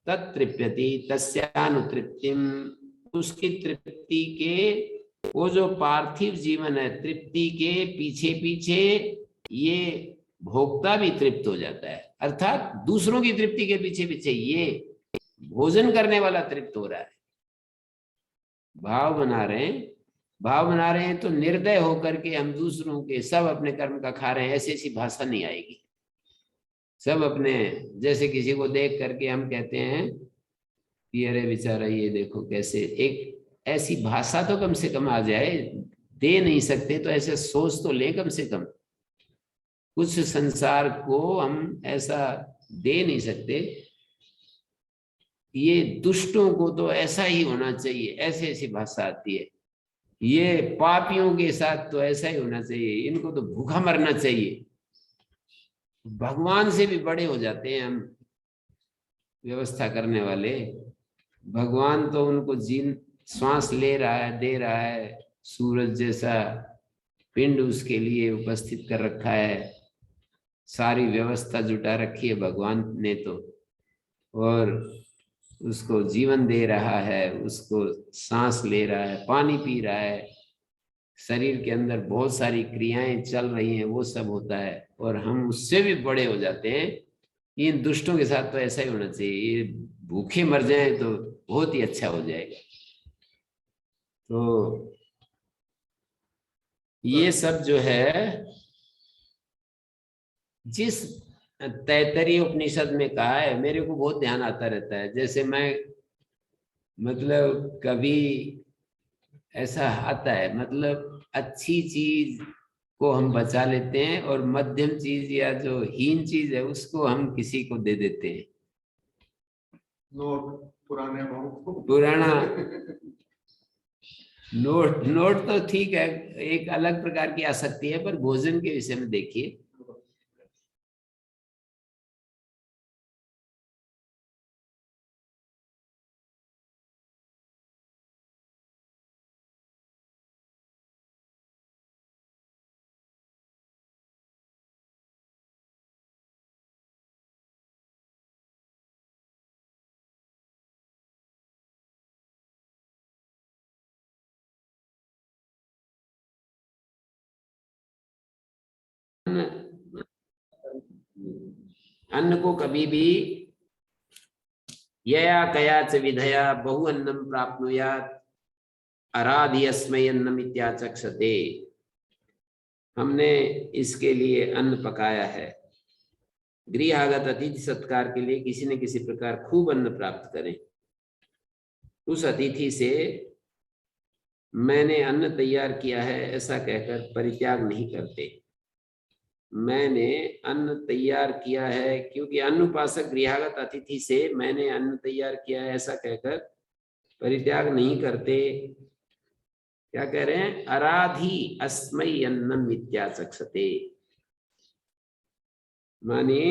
तत्तृप्यति तस्यानुतृप्तिम, उसकी तृप्ति के, वो जो पार्थिव जीवन है, तृप्ति के पीछे पीछे ये भोक्ता भी तृप्त हो जाता है। अर्थात दूसरों की तृप्ति के पीछे पीछे ये भोजन करने वाला तृप्त हो रहा है। भाव बना रहे हैं, भाव बना रहे हैं तो निर्दय होकर के हम दूसरों के सब अपने कर्म का खा रहे हैं, ऐसी ऐसी भाषा नहीं आएगी। सब अपने, जैसे किसी को देख करके हम कहते हैं कि अरे बेचारा ये देखो कैसे, एक ऐसी भाषा तो कम से कम आ जाए। दे नहीं सकते तो ऐसे सोच तो लें कम से कम। कुछ संसार को हम ऐसा दे नहीं सकते, ये दुष्टों को तो ऐसा ही होना चाहिए, ऐसे ऐसी भाषा आती है। ये पापियों के साथ तो ऐसा ही होना चाहिए, इनको तो भूखा मरना चाहिए। भगवान से भी बड़े हो जाते हैं हम व्यवस्था करने वाले। भगवान तो उनको श्वास ले रहा है, दे रहा है, सूरज जैसा पिंड उसके लिए उपस्थित कर रखा है, सारी व्यवस्था जुटा रखी है भगवान ने तो, और उसको जीवन दे रहा है, उसको सांस ले रहा है, पानी पी रहा है, शरीर के अंदर बहुत सारी क्रियाएं चल रही हैं, वो सब होता है, और हम उससे भी बड़े हो जाते हैं। इन दुष्टों के साथ तो ऐसा ही होना चाहिए, ये भूखे मर जाएं तो बहुत ही अच्छा हो जाएगा। तो ये सब जो है, जिस तैत्तरीय उपनिषद में कहा है, मेरे को बहुत ध्यान आता रहता है। जैसे मैं, मतलब कभी ऐसा आता है, मतलब अच्छी चीज को हम बचा लेते हैं और मध्यम चीज या जो हीन चीज है उसको हम किसी को दे देते हैं। नोट, पुराने नोट, पुराना नोट तो ठीक है, एक अलग प्रकार की आसक्ति है, पर भोजन के विषय में देखिए, अन्न को कभी भी यया कया च विधया बहु अन्नम प्राप्नुयात् अराधि अस्मै अन्नम इत्याचक्षते। हमने इसके लिए अन्न पकाया है, गृहागत अतिथि सत्कार के लिए किसी न किसी प्रकार खूब अन्न प्राप्त करें। उस अतिथि से मैंने अन्न तैयार किया है ऐसा कहकर परित्याग नहीं करते। मैंने अन्न तैयार किया है, क्योंकि अन्न उपासक गृहागत अतिथि से मैंने अन्न तैयार किया है ऐसा कहकर परित्याग नहीं करते। क्या कह रहे हैं? अराधि अस्मै अन्नम इत्याचक्षते, माने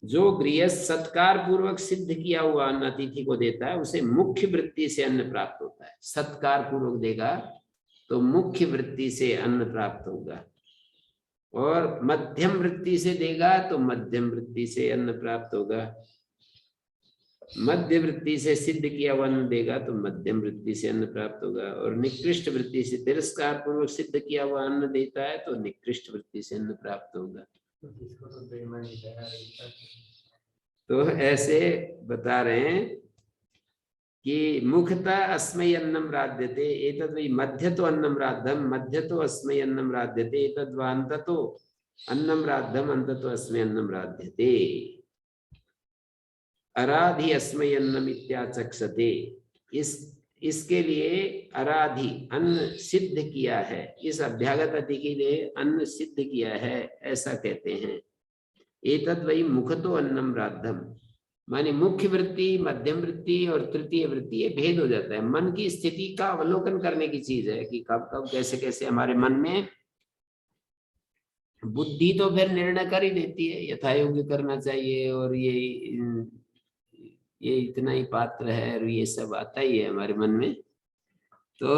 जो गृहस्थ सत्कार पूर्वक सिद्ध किया हुआ अन्न अतिथि को देता है उसे मुख्य वृत्ति से अन्न प्राप्त होता है। सत्कार पूर्वक देगा तो मुख्य वृत्ति से अन्न प्राप्त होगा, और मध्यम वृत्ति से देगा तो मध्यम वृत्ति से अन्न प्राप्त होगा। मध्य वृत्ति से सिद्ध किया हुआ अन्न देगा तो मध्यम वृत्ति से अन्न प्राप्त होगा, और निकृष्ट वृत्ति से तिरस्कार पूर्वक सिद्ध किया हुआ अन्न देता है तो निकृष्ट वृत्ति से अन्न प्राप्त होगा। तो ऐसे बता रहे हैं कि मुखतः अस्मै अन्नम राध्यते एतद् वै मध्यतो अन्नम राद्धम मध्यतो अस्मै अन्नम राध्यते एतद् वा अन्ततो अन्नम राद्धम अन्ततो अस्मै अन्नम राध्यते। अराधि अस्मै अन्नम इत्याचक्षते, इसके लिए अराधि अन्न सिद्ध किया है, इस अभ्यागत अति के लिए अन्न सिद्ध किया है ऐसा कहते हैं। एतद् वै मुखतो अन्नम राद्धम, माने मुख्य वृत्ति, मध्यम वृत्ति और तृतीय वृत्ति, ये भेद हो जाता है। मन की स्थिति का अवलोकन करने की चीज है कि कब कब कैसे कैसे हमारे मन में बुद्धि तो फिर निर्णय कर ही देती है यथा योग्य करना चाहिए, और ये इतना ही पात्र है और ये सब आता ही है हमारे मन में। तो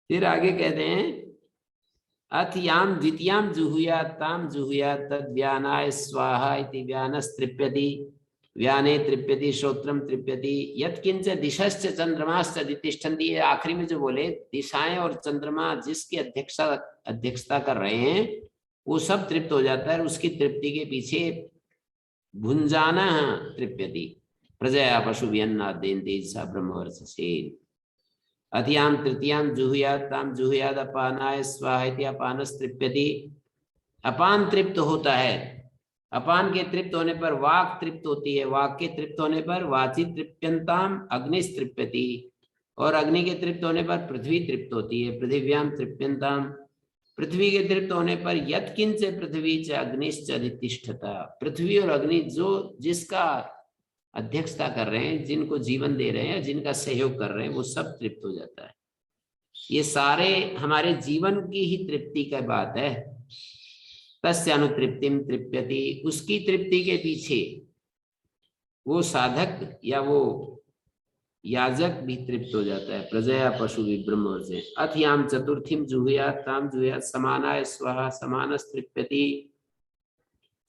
फिर आगे कहते हैं अथ याम द्वितीयाम जुहुयात ताम जुहुयात तद व्यानाय स्वाहा इति व्यानस तृप्यति व्याने तृप्यति श्रोत्रम तृप्यति यत्किंच दिशश्च चंद्रमाश्च दितिष्ठन्ति। ये आखिरी में जो बोले दिशाएं और चंद्रमा जिसकी अध्यक्षता कर रहे हैं वो सब तृप्त हो जाता है, उसकी तृप्ति के पीछे भुंजाना तृप्यति प्रजया पशुभियन्नादेन तेजसा ब्रह्मवर्चसेन। अथियाम तृतीयाम जुहुयात ताम जुहुयात अपानाय स्वाहा इति अपानस तृप्यति। अपान तृप्त होता है, अपान के तृप्त होने पर वाक तृप्त होती है, वाक के तृप्त होने पर वाची तृप्यंताम अग्निस तृप्यति, और अग्नि के तृप्त होने पर पृथ्वी तृप्त होती है, पृथिव्याम तृप्यंताम। पृथ्वी के तृप्त होने पर यत्किंच पृथ्वी च अग्निश्च अधितिष्ठता, पृथ्वी और अग्नि जो जिसका अध्यक्षता कर रहे हैं, जिनको जीवन दे रहे हैं, जिनका सहयोग कर रहे हैं, वो सब तृप्त हो जाता है। ये सारे हमारे जीवन की ही तृप्ति का बात है। तस्य अनुतृप्तिम तृप्यति, उसकी तृप्ति के पीछे वो साधक या वो याजक भी तृप्त हो जाता है। प्रजया पशु ब्रह्म से। अथ याम चतुर्थीम जुहुयात ताम जुहुयात समानाय स्वाहा समानस तृप्यति।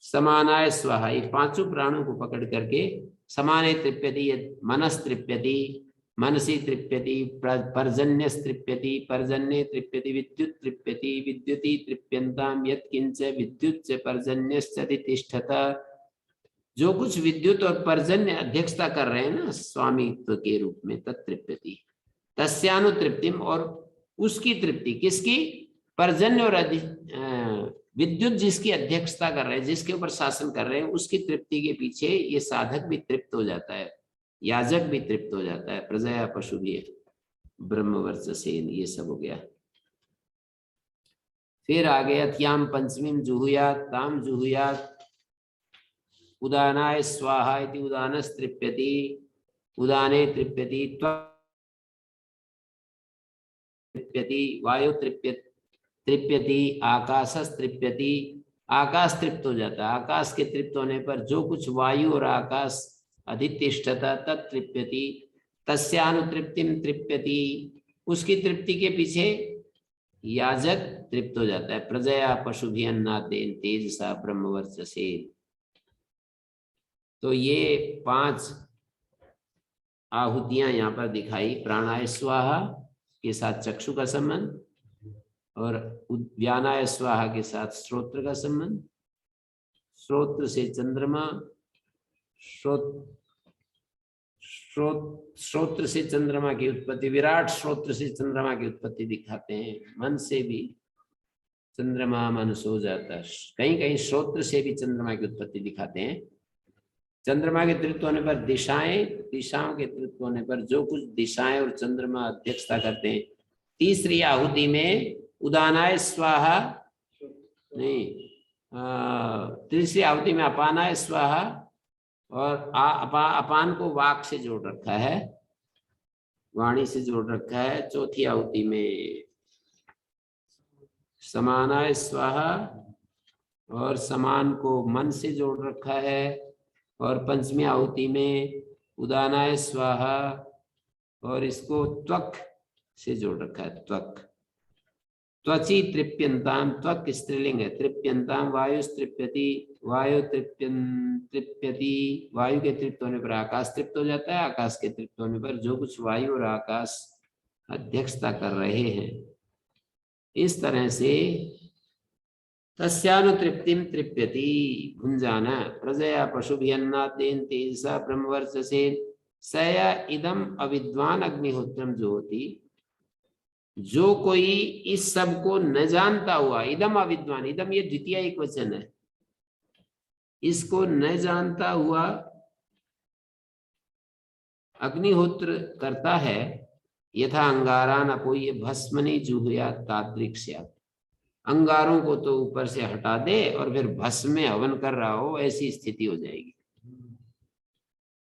समानाय स्वाहा, ये पांचों प्राणों को पकड़ करके समाने तृप्यति मनस तृप्यति मनसी तृप्यति पर्जन्यस तृप्यति पर्जन्ये तृप्यति विद्युत तृप्यति विद्युति तृप्यन्ताम यत्किंच विद्युत से पर्जन्यश्च तिष्ठता। जो कुछ विद्युत और पर्जन्य अध्यक्षता कर रहे हैं ना स्वामित्व के रूप में, तत्तृप्यति तस्यानुतृप्तिम, और उसकी तृप्ति किसकी? पर्जन्य और विद्युत जिसकी अध्यक्षता कर रहे हैं, जिसके ऊपर शासन कर रहे हैं, उसकी तृप्ति के पीछे ये साधक भी तृप्त हो जाता है, याजक भी तृप्त हो जाता है। प्रजया पशु भी ब्रह्मवर्चसेन, ये सब हो गया। फिर आगे अथयाम पंचमीम जुहुयात ताम जुहुयात उदानाय स्वाहा इति उदानस तृप्यति उदाने तृप्यति तृप्यति वायु तृप्यति आकाशस तृप्यति, आकाश तृप्त हो जाता है। आकाश के तृप्त होने पर जो कुछ वायु और आकाश अधितिष्ठता तत्तृप्यति तस्यानुतृप्तिम तृप्यति, उसकी तृप्ति के पीछे याजक तृप्त हो जाता है। प्रजया पशुभिः अन्नादेन तेजसा ब्रह्मवर्चसेन। तो ये 5 आहुतियां यहाँ पर दिखाई। प्राणाय स्वाहा, के साथ चक्षु का संबंध, और उद्यानाय स्वाहा के साथ श्रोत्र का संबंध, श्रोत्र से चंद्रमा, श्रोत्र से चंद्रमा की उत्पत्ति, विराट श्रोत्र से चंद्रमा की उत्पत्ति दिखाते हैं। मन से भी चंद्रमा मन सो जाता है, कहीं कहीं श्रोत्र से भी चंद्रमा की उत्पत्ति दिखाते हैं। चंद्रमा के तृत्व होने पर दिशाएं, दिशाओं के तृत्व होने पर जो कुछ दिशाएं और चंद्रमा अध्यक्षता करते हैं। तीसरी आहुति में उदानाय स्वाहा नहीं, तीसरी आहुति में अपानाय स्वाहा, और अपान को वाक से जोड़ रखा है, वाणी से जोड़ रखा है। चौथी आहुति में समानाय स्वाहा, और समान को मन से जोड़ रखा है। और पंचमी आहुति में उदानाय स्वाहा, और इसको त्वक से जोड़ रखा है, त्वक। त्वची तृप्यंताम, त्वक स्त्रीलिंग है, तृप्यंताम वायु तृप्यति, वायु तृप्यति, वायु के तृप्त होने पर आकाश तृप्त हो जाता है, आकाश के तृप्त होने पर जो कुछ वायु और आकाश अध्यक्षता कर रहे हैं। इस तरह से तस्यानुतृप्तिम तृप्यति भुंजाना प्रजया पशुभिन्नादेन तेजसा ब्रह्मवर्चसेन सया इदम अविद्वान अग्निहोत्रम जो होती। जो कोई इस सब को न जानता हुआ, इदम अविद्वान, इदम ये द्वितीय एक वचन है, इसको न जानता हुआ अग्निहोत्र करता है, यथा अंगारान अपोय भस्मनि जुहुया तादृक्ष्यात्, अंगारों को तो ऊपर से हटा दे और फिर भस्म में हवन कर रहा हो, ऐसी स्थिति हो जाएगी।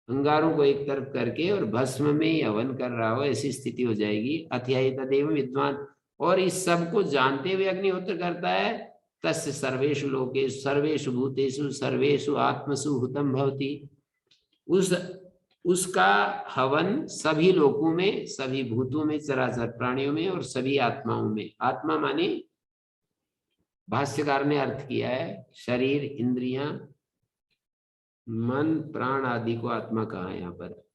अंगारों को एक तरफ करके और भस्म में ही हवन कर रहा हो, ऐसी स्थिति हो जाएगी। अथ्यायि तदेव विद्वान, और इस सब को जानते हुए अग्निहोत्र करता है। तस्य सर्वेषु लोकेषु सर्वेषु भूतेषु सर्वेषु आत्मसु हुतम भवति, उसका हवन सभी लोकों में, सभी भूतों में, चराचर प्राणियों में और सभी आत्माओं में। आत्मा माने भाष्यकार ने अर्थ किया है शरीर, इंद्रियां, मन, प्राण आदि को आत्मा कहा है यहाँ पर।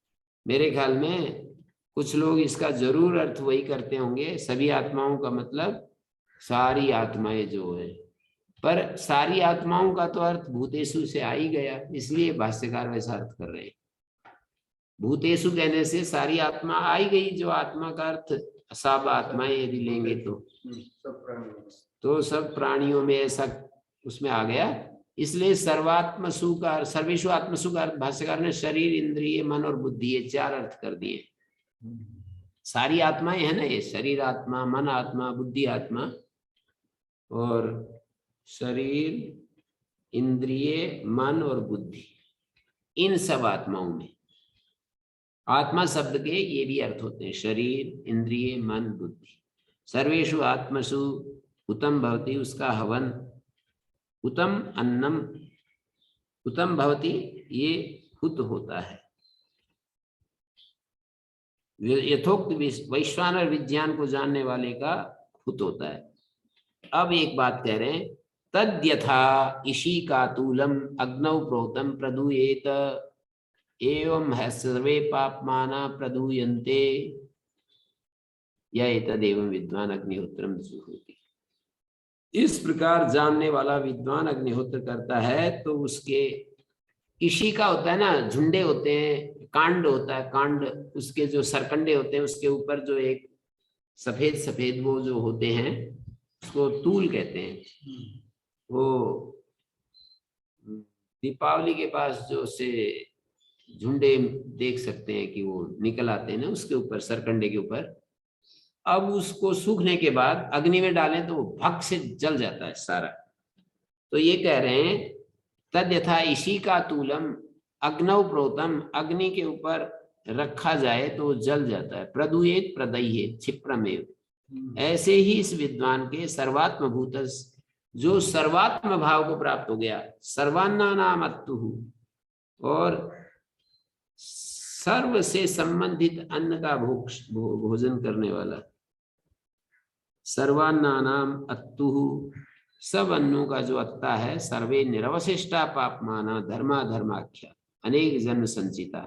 मेरे ख्याल में कुछ लोग इसका जरूर अर्थ वही करते होंगे, सभी आत्माओं का मतलब सारी आत्माएं जो है, पर सारी आत्माओं का तो अर्थ भूतेषु से आ ही गया, इसलिए भाष्यकार वैसा अर्थ कर रहे हैं। भूतेषु कहने से सारी आत्मा आ ही गई, जो आत्मा का अर्थ सब आत्माएं यदि लेंगे तो सब प्राणियों में ऐसा उसमें आ गया। इसलिए सर्वात्मसु का, सर्वेषु आत्मसु का भाष्यकार ने शरीर, इंद्रिय, मन और बुद्धि, ये चार अर्थ कर दिए। सारी आत्माएं है ना ये, शरीर आत्मा, मन आत्मा, बुद्धि आत्मा, और शरीर, इंद्रिय, मन और बुद्धि, इन सब आत्माओं में आत्मा शब्द के ये भी अर्थ होते हैं, शरीर, इंद्रिय, मन, बुद्धि। सर्वेषु आत्मसु हुतम भवति, उसका हवन, हुतम अन्नम, हुतम भवति ये हुत होता है। यथोक्त वैश्वानर विज्ञान को जानने वाले का हुत होता है। अब एक बात कह रहे हैं, तद्यथा इशी कातूलम अग्नौ प्रोतम प्रदूयेत एवं है सर्वे पापमाना प्रदूयन्ते या एतदेवं विद्वान अग्निहोत्रम जुहोति। इस प्रकार जानने वाला विद्वान अग्निहोत्र करता है तो उसके इशी का होता है ना, झुंडे होते हैं, कांड होता है, कांड, उसके जो सरकंडे होते हैं उसके ऊपर जो एक सफेद सफेद वो जो होते हैं उसको तूल कहते हैं। वो दीपावली के पास जो से झुंडे देख सकते हैं कि वो निकल आते हैं ना उसके ऊपर, सरकंडे के ऊपर। अब उसको सूखने के बाद अग्नि में डालें तो वो भक से जल जाता है सारा। तो ये कह रहे हैं तद यथा इसी का तूलम अग्नौ प्रोतम, अग्नि के ऊपर रखा जाए तो वो जल जाता है। प्रदुयेत प्रदयेत क्षिप्रमेव, ऐसे ही इस विद्वान के सर्वात्म भूतस, जो सर्वात्म भाव को प्राप्त हो गया, सर्वान्ना नाम अत्तुहु, और सर्व से संबंधित अन्न का भोजन करने वाला, सर्वान्ना नाम अत्तुहु, सब अन्नों का जो अत्ता है, सर्वे निरवशिष्टा पापमाना धर्मा धर्माख्या अनेक जन्म संचिता,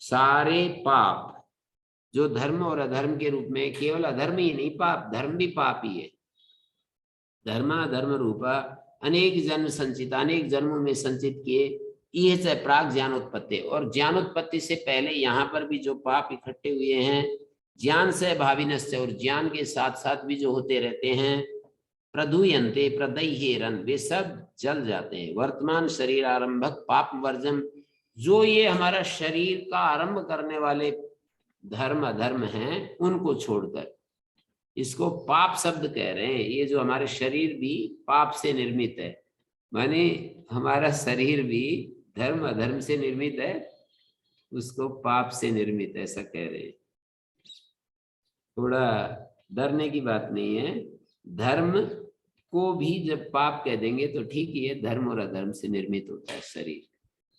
सारे पाप जो धर्म और अधर्म के रूप में, केवल अधर्म ही नहीं, पाप, धर्म भी पाप ही है। धर्माधर्म रूपा अनेक जन्म संचित, अनेक जन्मों में संचित किए, यह से प्राग ज्ञानोत्पत्ति, और ज्ञानोत्पत्ति से पहले यहाँ पर भी जो पाप इकट्ठे हुए हैं, ज्ञान से भाविनश्च, और ज्ञान के साथ साथ भी जो होते रहते हैं, प्रधुयन्ते प्रदह्येरन, वे सब जल जाते हैं। वर्तमान शरीर आरंभक पाप वर्जम, जो ये हमारा शरीर का आरंभ करने वाले धर्म अधर्म हैं, उनको छोड़कर, इसको पाप शब्द कह रहे हैं। ये जो हमारे शरीर भी पाप से निर्मित है, माने हमारा शरीर भी धर्म अधर्म से निर्मित है, उसको पाप से निर्मित, ऐसा कह रहे हैं। थोड़ा डरने की बात नहीं है। धर्म को भी जब पाप कह देंगे तो ठीक ही है, धर्म और अधर्म से निर्मित होता है शरीर।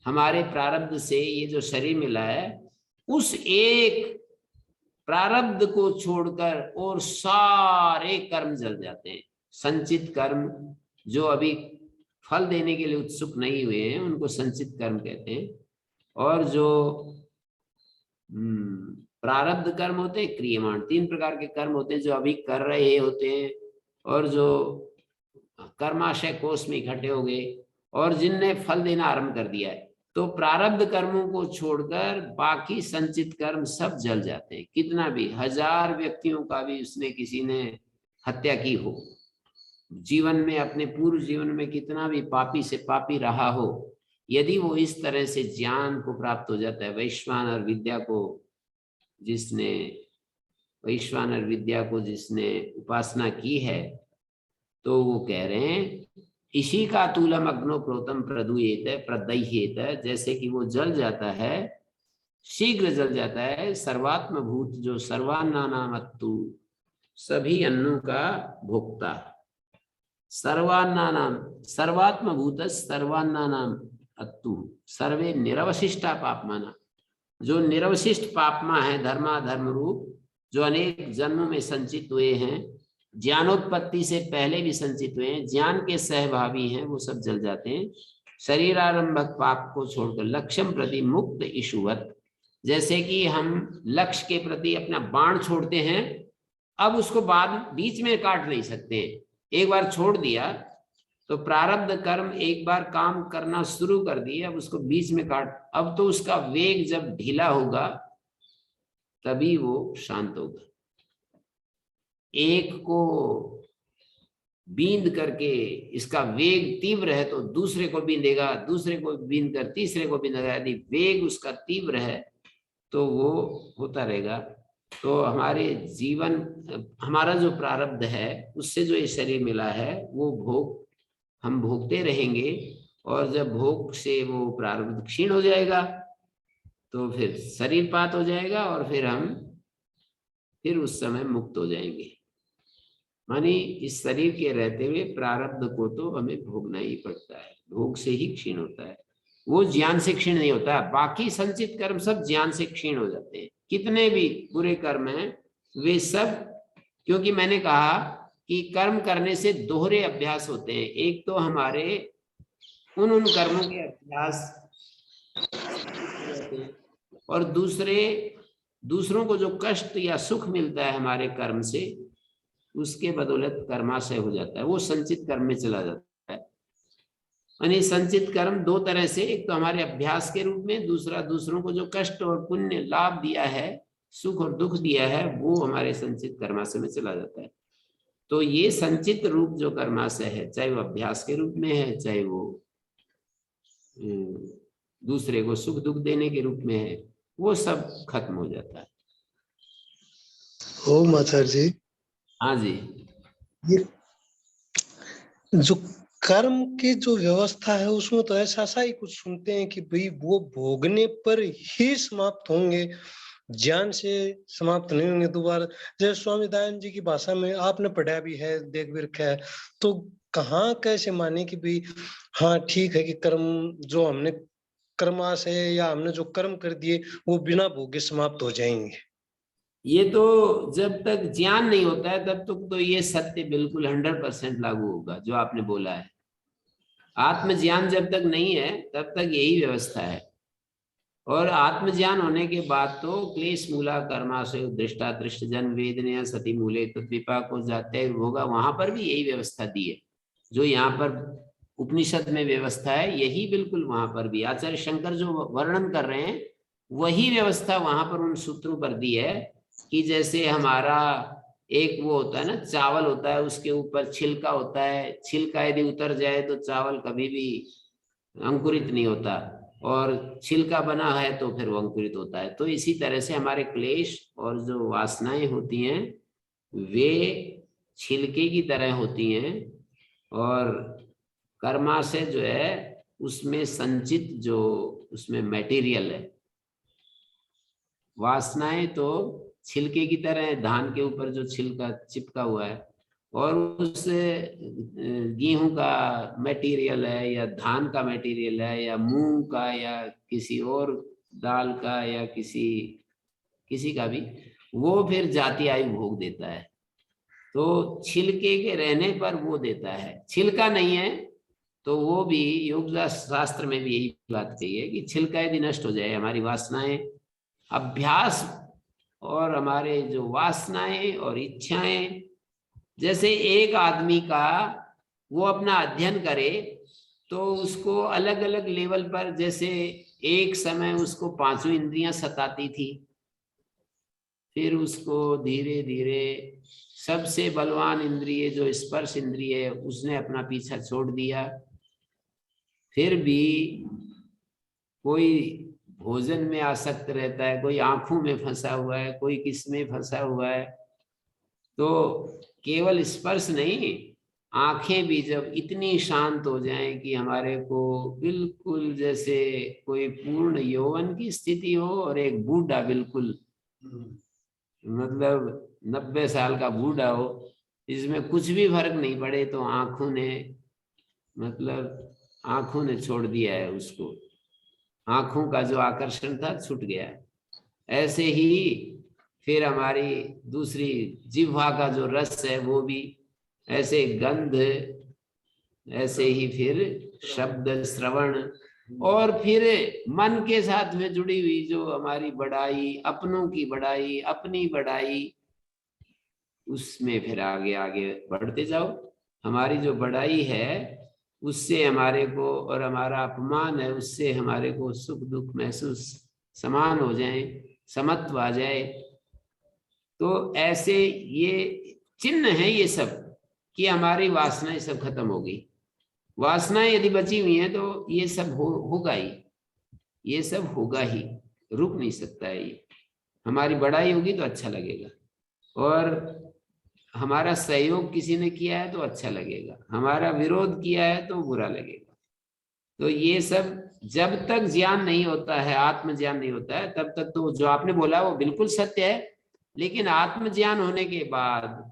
हमारे प्रारब्ध से ये जो शरीर मिला है, उस एक प्रारब्ध को छोड़कर और सारे कर्म जल जाते हैं। संचित कर्म जो अभी फल देने के लिए उत्सुक नहीं हुए हैं, उनको संचित कर्म कहते हैं। और जो प्रारब्ध कर्म होते हैं, क्रियमाण, 3 प्रकार के कर्म होते हैं जो अभी कर रहे होते हैं, और जो कर्माशय कोष में इकट्ठे हो गए, और जिनने फल देना आरंभ कर दिया है। तो प्रारब्ध कर्मों को छोड़कर बाकी संचित कर्म सब जल जाते हैं। कितना भी 1000 व्यक्तियों का भी उसने, किसी ने हत्या की हो, जीवन में, अपने पूर्व जीवन में कितना भी पापी से पापी रहा हो, यदि वो इस तरह से ज्ञान को प्राप्त हो जाता है, वैश्वानर विद्या को जिसने उपासना की है, तो वो कह रहे हैं इसी का तूलम अग्नो प्रोतम प्रदुयेत प्रदह्येत, जैसे कि वो जल जाता है, शीघ्र जल जाता है, सर्वात्म भूत, जो सर्वान्नानामत्तु, सभी अन्नों का भोक्ता, सर्वात्म भूत सर्वान्नानाम अत्तु, सर्वे निरवशिष्टा पापमाना, जो निरवशिष्ट पापमा है, धर्माधर्म रूप, जो अनेक जन्मों में संचित हुए हैं, ज्ञानोत्पत्ति से पहले भी संचित हुए हैं, ज्ञान के सहभागी हैं, वो सब जल जाते हैं। शरीर आरंभक पाप को छोड़कर लक्ष्यम प्रति मुक्त इशुवत, जैसे कि हम लक्ष्य के प्रति अपना बाण छोड़ते हैं, अब उसको बाद बीच में काट नहीं सकते। एक बार छोड़ दिया तो प्रारब्ध कर्म एक बार काम करना शुरू कर दिए, अब उसको बीच में काट, अब तो उसका वेग जब ढीला होगा तभी वो शांत होगा। एक को बींद करके इसका वेग तीव्र है तो दूसरे को बींदेगा, दूसरे को बींद कर तीसरे को बींदेगा। यदि वेग उसका तीव्र है तो वो होता रहेगा। तो हमारे जीवन, हमारा जो प्रारब्ध है, उससे जो ये शरीर मिला है, वो भोग हम भोगते रहेंगे, और जब भोग से वो प्रारब्ध क्षीण हो जाएगा तो फिर शरीर पात हो जाएगा, और फिर उस समय मुक्त हो जाएंगे। मानी इस शरीर के रहते हुए प्रारब्ध को तो हमें भोगना ही पड़ता है, भोग से ही क्षीण होता है, वो ज्ञान से क्षीण नहीं होता है। बाकी संचित कर्म सब ज्ञान से क्षीण हो जाते हैं। कितने भी बुरे कर्म हैं वे सब, क्योंकि मैंने कहा कि कर्म करने से दोहरे अभ्यास होते हैं। एक तो हमारे उन कर्मों के अभ्यास, और दूसरों को जो कष्ट या सुख मिलता है हमारे कर्म से, उसके बदौलत कर्माशय हो जाता है, वो संचित कर्म में चला जाता है। यानी संचित कर्म 2 तरह से, एक तो हमारे अभ्यास के रूप में, दूसरा दूसरों को जो कष्ट और पुण्य लाभ दिया है, सुख और दुख दिया है, वो हमारे संचित कर्माशय में चला जाता है। तो ये संचित रूप जो कर्माशय है, चाहे वो अभ्यास के रूप में है, चाहे वो दूसरे को सुख दुख देने के रूप में है, वो सब खत्म हो जाता है। ओ माता जी, हाँ जी, ये जो कर्म की जो व्यवस्था है उसमें तो ऐसा ही कुछ सुनते हैं कि भाई वो भोगने पर ही समाप्त होंगे, ज्ञान से समाप्त नहीं होंगे दोबारा। जैसे स्वामी दयानंद जी की भाषा में आपने पढ़ा भी है, देख भी रखा है, तो कहाँ कैसे माने कि भाई हाँ ठीक है कि कर्म जो हमने कर्माशय है या हमने जो कर्म कर दिए वो बिना भोगे समाप्त हो जाएंगे? ये तो जब तक ज्ञान नहीं होता है तब तक तो ये सत्य बिल्कुल 100% लागू होगा जो आपने बोला है। आत्मज्ञान जब तक नहीं है तब तक यही व्यवस्था है। और आत्मज्ञान होने के बाद तो क्लेश मूला कर्मा से दृष्टा दृष्ट जन वेदनया सती मूले तो विपाको जाते होगा, वहां पर भी यही व्यवस्था दी है। जो यहाँ पर उपनिषद में व्यवस्था है यही बिल्कुल वहां पर भी आचार्य शंकर जो वर्णन कर रहे हैं वही व्यवस्था वहां पर उन सूत्रों पर दी है। कि जैसे हमारा एक वो होता है ना, चावल होता है, उसके ऊपर छिलका होता है, छिलका यदि उतर जाए तो चावल कभी भी अंकुरित नहीं होता, और छिलका बना है तो फिर वो अंकुरित होता है। तो इसी तरह से हमारे क्लेश और जो वासनाएं होती हैं वे छिलके की तरह होती हैं, और कर्मा से जो है उसमें संचित जो उसमें मटेरियल है। वासनाएं तो छिलके की तरह है, धान के ऊपर जो छिलका चिपका हुआ है, और उस गेहूं का मटेरियल है या धान का मटेरियल है या मूंग का या किसी और दाल का या किसी का भी, वो फिर जाति आयु भोग देता है। तो छिलके के रहने पर वो देता है, छिलका नहीं है तो वो भी योग शास्त्र में भी यही बात कही है कि छिलका यदि नष्ट हो जाए, हमारी वासनाएं अभ्यास और हमारे जो वासनाएं और इच्छाएं, जैसे एक आदमी का वो अपना अध्ययन करे तो उसको अलग अलग लेवल पर, जैसे एक समय उसको पांचों इंद्रियां सताती थी, फिर उसको धीरे धीरे सबसे बलवान इंद्रिय जो स्पर्श इंद्रिय है उसने अपना पीछा छोड़ दिया। फिर भी कोई भोजन में आसक्त रहता है, कोई आंखों में फंसा हुआ है, कोई किस में फंसा हुआ है। तो केवल स्पर्श नहीं, आंखें भी जब इतनी शांत हो जाएं कि हमारे को बिल्कुल जैसे कोई पूर्ण यौवन की स्थिति हो, और एक बूढ़ा बिल्कुल मतलब 90 साल का बूढ़ा हो, इसमें कुछ भी फर्क नहीं पड़े, तो आंखों ने छोड़ दिया है उसको, आंखों का जो आकर्षण था छूट गया। ऐसे ही फिर हमारी दूसरी जिह्वा का जो रस है वो भी, ऐसे गंध, ऐसे ही फिर शब्द श्रवण, और फिर मन के साथ में जुड़ी हुई जो हमारी बढ़ाई, अपनों की बढ़ाई, अपनी बढ़ाई, उसमें फिर आगे आगे बढ़ते जाओ। हमारी जो बढ़ाई है उससे हमारे को, और हमारा अपमान है उससे हमारे को सुख दुख महसूस समान हो जाए, समत्व आ जाए। तो ऐसे ये चिन्ह है ये सब कि हमारी वासनाएं सब खत्म हो गई। वासनाएं यदि बची हुई हैं तो ये सब होगा ही, ये सब होगा ही, रुक नहीं सकता है ये। हमारी बढ़ाई होगी तो अच्छा लगेगा, और हमारा सहयोग किसी ने किया है तो अच्छा लगेगा, हमारा विरोध किया है तो बुरा लगेगा। तो ये सब जब तक ज्ञान नहीं होता है, आत्मज्ञान नहीं होता है, तब तक तो जो आपने बोला वो बिल्कुल सत्य है। लेकिन आत्मज्ञान होने के बाद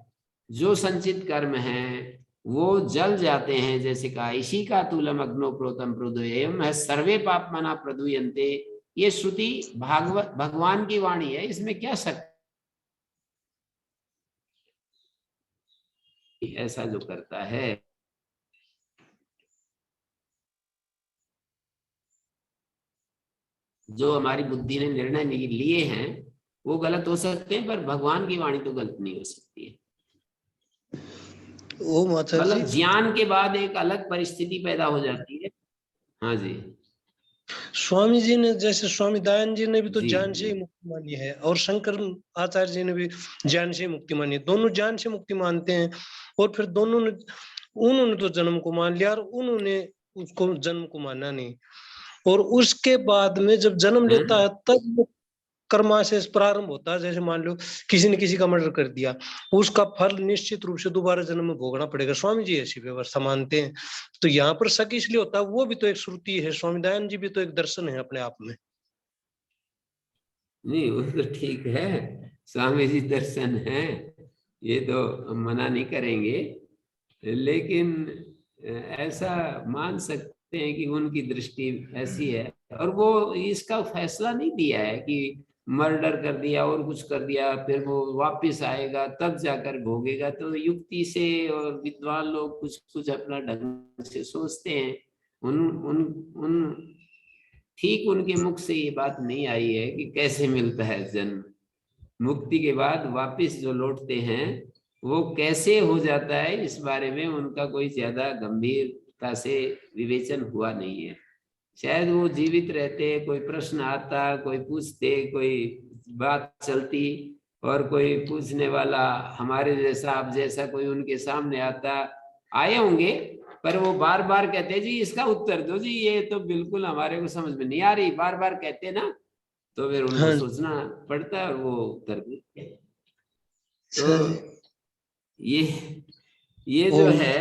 जो संचित कर्म हैं वो जल जाते हैं। जैसे कहा, इसी का तुलम अग्नो प्रोतम प्रदुयम है सर्वे पापमना प्रदुयन्ते। ये श्रुति भागवत भगवान की वाणी है, इसमें क्या शक, ऐसा जो करता है जो हमारी बुद्धि ने निर्णय लिए हैं वो गलत हो सकते हैं, पर भगवान की वाणी तो गलत नहीं हो सकती है। मतलब ज्ञान के बाद एक अलग परिस्थिति पैदा हो जाती है। हाँ जी, स्वामी जी ने, जैसे स्वामी दयानंद जी ने भी तो ज्ञान से ही मुक्ति मानी है, और शंकर आचार्य जी ने भी ज्ञान से मुक्ति मानी है। दोनों ज्ञान से मुक्ति मानते हैं, और फिर दोनों ने, उन्होंने तो जन्म को मान लिया और उन्होंने उसको जन्म को माना नहीं। और उसके बाद में जब जन्म लेता है तब कर्मा से प्रारंभ होता है। जैसे मान लो किसी ने किसी का मर्डर कर दिया, उसका फल निश्चित रूप से दोबारा जन्म में भोगना पड़ेगा। स्वामी जी ऐसी व्यवस्था मानते हैं। तो यहाँ पर शक इसलिए होता है, वो भी तो एक श्रुति है, स्वामी दयानंद जी भी तो एक दर्शन है अपने आप में। नहीं वो तो ठीक है, स्वामी जी दर्शन है, ये तो हम मना नहीं करेंगे, लेकिन ऐसा मान सकते हैं कि उनकी दृष्टि ऐसी है। और वो इसका फैसला नहीं दिया है कि मर्डर कर दिया और कुछ कर दिया फिर वो वापस आएगा तब जाकर भोगेगा। तो युक्ति से और विद्वान लोग कुछ कुछ अपना ढंग से सोचते हैं। उन ठीक उनके मुख से ये बात नहीं आई है कि कैसे मिलता है जन्म, मुक्ति के बाद वापस जो लौटते हैं वो कैसे हो जाता है, इस बारे में उनका कोई ज्यादा गंभीरता से विवेचन हुआ नहीं है। शायद वो जीवित रहते, कोई प्रश्न आता, कोई पूछते, कोई बात चलती और कोई पूछने वाला हमारे जैसा, आप जैसा कोई उनके सामने आता, आए होंगे, पर वो बार बार कहते जी इसका उत्तर दो जी, ये तो बिल्कुल हमारे को समझ में नहीं आ रही, बार बार कहते ना, तो फिर उनको हाँ सोचना पड़ता है और वो उत्तर देते हैं। अच्छा तो ये जो है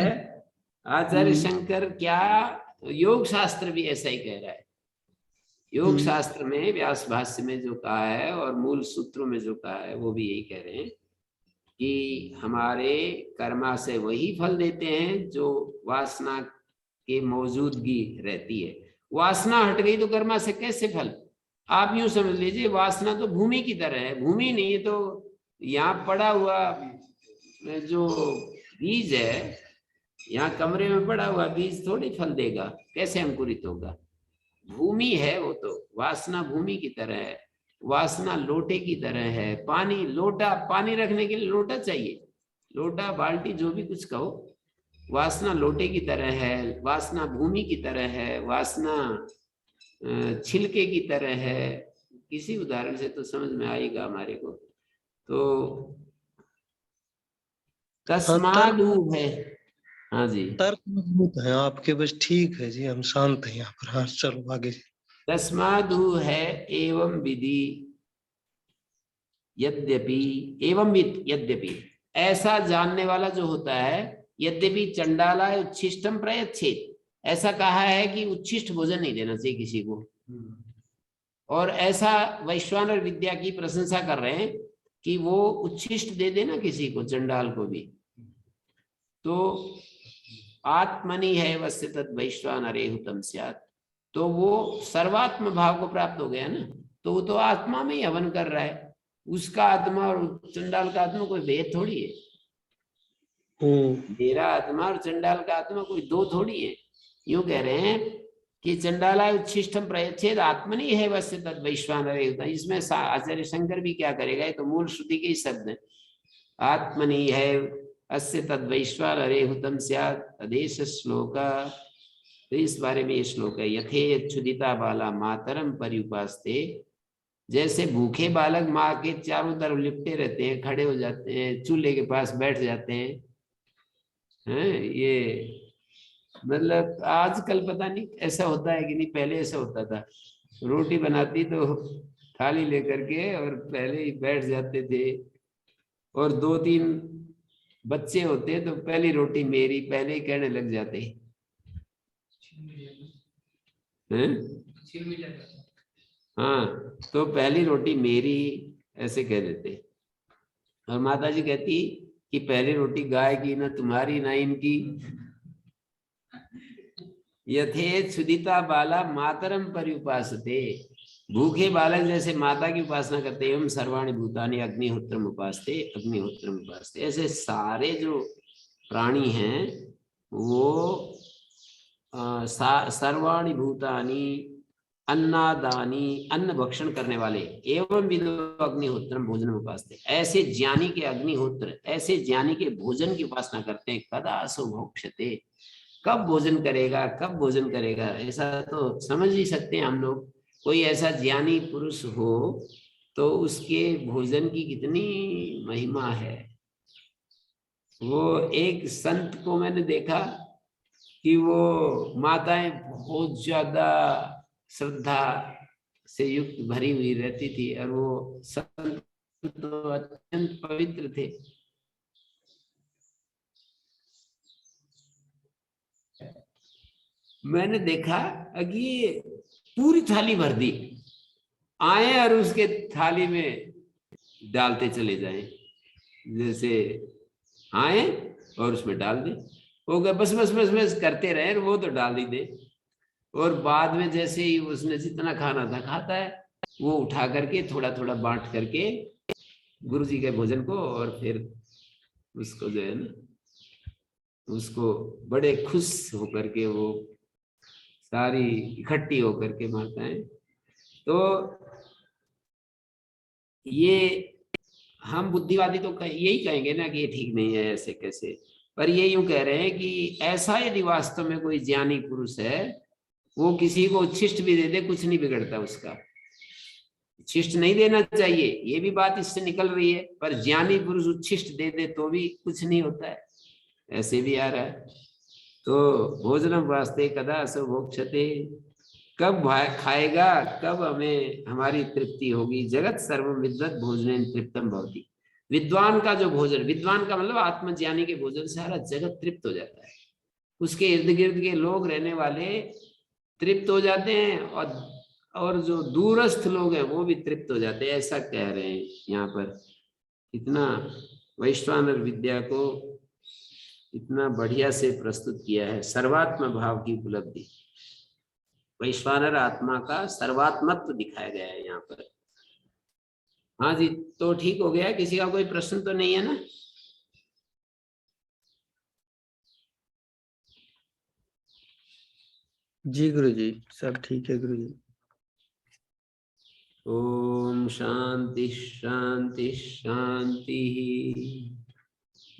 आचार्य शंकर, क्या योग शास्त्र भी ऐसा ही कह रहा है। योग शास्त्र में व्यास भाष्य में जो कहा है और मूल सूत्रों में जो कहा है वो भी यही कह रहे हैं कि हमारे कर्मा से वही फल देते हैं जो वासना के मौजूदगी रहती है। वासना हट गई तो कर्मा से कैसे फल? आप यूं समझ लीजिए, वासना तो भूमि की तरह है, भूमि नहीं तो यहाँ पड़ा हुआ जो बीज है, यहाँ कमरे में पड़ा हुआ बीज थोड़ी फल देगा, कैसे अंकुरित होगा? भूमि है वो तो, वासना भूमि की तरह है, वासना लोटे की तरह है। पानी, लोटा, पानी रखने के लिए लोटा चाहिए, लोटा बाल्टी जो भी कुछ कहो, वासना लोटे की तरह है, वासना भूमि की तरह है, वासना छिलके की तरह है। किसी उदाहरण से तो समझ में आएगा हमारे को। तो तस्मादु है। हाँ जी, तर्क मजबूत है आपके, बस ठीक है जी, हम शांत हैं यहाँ पर। हाँ चलो आगे। तस्मादु है एवं विधि यद्यपि, एवं विद यद्यपि, ऐसा जानने वाला जो होता है, यद्यपि चंडालाय उच्छिष्टम प्रयच्छेद, ऐसा कहा है कि उच्छिष्ट भोजन नहीं देना चाहिए किसी को, और ऐसा वैश्वानर विद्या की प्रशंसा कर रहे हैं कि वो उच्छिष्ट दे देना किसी को, चंडाल को भी। तो आत्मनि है वस्य तद वैश्वानरे हुतम स्यात्, तो वो सर्वात्म भाव को प्राप्त हो गया ना, तो वो तो आत्मा में ही हवन कर रहा है, उसका आत्मा और चंडाल का आत्मा कोई भेद थोड़ी है। मेरा आत्मा और चंडाल का आत्मा कोई दो थोड़ी है। यूं कह रहे हैं कि चंडाला उच्छिष्टम प्रयच्छेद आत्मनि है वस्य तद वैश्वानरे हुतम। इसमें आचार्य शंकर भी क्या करेगा, ये तो मूल श्रुति के ही शब्द है। आत्मनि है अस्य तद वैश्वानरे हुतम स्यात् तदेश श्लोक, तो इस बारे में ये श्लोक है। यथे क्षुदिता बाला मातरम पर्युपास्ते, जैसे भूखे बालक माँ के चारों तरफ लिपटे रहते हैं, खड़े हो जाते हैं, चूल्हे के पास बैठ जाते हैं, ये मतलब आजकल पता नहीं ऐसा होता है कि नहीं, पहले ऐसा होता था। रोटी बनाती तो थाली लेकर के और पहले ही बैठ जाते थे, और दो तीन बच्चे होते तो पहली रोटी मेरी, पहले ही कहने लग जाते हैं। हाँ, तो पहली रोटी मेरी ऐसे कह देते। और माता जी कहती कि पहली रोटी गाय की, ना तुम्हारी ना इनकी। यथे क्षुदिता बाला मातरम पर्युपासते, भूखे बालक जैसे माता की उपासना करते, एवं सर्वाणि भूतानि अग्निहोत्रम उपासते, अग्निहोत्रम उपासते, ऐसे सारे जो प्राणी हैं वो सर्वाणि भूतानि अन्नादानी, अन्न भक्षण करने वाले, एवं विदो अग्निहोत्रम भोजन उपासते, ऐसे ज्ञानी के अग्निहोत्र, ऐसे ज्ञानी के भोजन की उपासना करते हैं। कदा सो भोक्ष्यते, कब भोजन करेगा, कब भोजन करेगा, ऐसा तो समझ नहीं सकते हम लोग। कोई ऐसा ज्ञानी पुरुष हो तो उसके भोजन की कितनी महिमा है। वो एक संत को मैंने देखा कि वो माताएं बहुत ज्यादा श्रद्धा से युक्त भरी हुई रहती थी, और वो संत तो अत्यंत पवित्र थे। मैंने देखा कि पूरी थाली भर दी, आए और उसके थाली में डालते चले जाएं, जैसे आए और उसमें डाल दे, हो गया, बस बस बस बस करते रहे, वो तो डाल ही दे। और बाद में जैसे ही उसने जितना खाना था खाता है, वो उठा करके थोड़ा थोड़ा बांट करके गुरु जी के भोजन को, और फिर उसको जो है ना, उसको बड़े खुश होकर के वो सारी इकट्ठी होकर के माताएं। तो ये हम बुद्धिवादी तो यही कहेंगे ना कि ये ठीक नहीं है, ऐसे कैसे, पर ये यूं कह रहे हैं कि ऐसा यदि वास्तव में कोई ज्ञानी पुरुष है, वो किसी को उच्छिष्ट भी दे दे कुछ नहीं बिगड़ता उसका। उच्छिष्ट नहीं देना चाहिए, ये भी बात इससे निकल रही है, पर ज्ञानी पुरुष उच्छिष्ट दे दे तो भी कुछ नहीं होता है, ऐसे भी आ रहा है। तो भोजनम वास्ते कदा असो भोक्षते, कब खाएगा, कब हमें हमारी तृप्ति होगी। जगत सर्वम विद्वत भोजनेन तृप्तम भवति। विद्वान का जो भोजन, विद्वान का मतलब आत्मज्ञानी के भोजन से सारा जगत तृप्त हो जाता है, उसके इर्द गिर्द के लोग रहने वाले तृप्त हो जाते हैं, और जो दूरस्थ लोग हैं वो भी तृप्त हो जाते हैं, ऐसा कह रहे हैं यहाँ पर। इतना वैश्वानर विद्या को इतना बढ़िया से प्रस्तुत किया है, सर्वात्म भाव की उपलब्धि, वैश्वानर आत्मा का सर्वात्मत्व दिखाया गया है यहाँ पर। हाँ जी, तो ठीक हो गया, किसी का कोई प्रश्न तो नहीं है ना? जी गुरुजी, सब ठीक है गुरुजी। ओम शांति शांति शांति।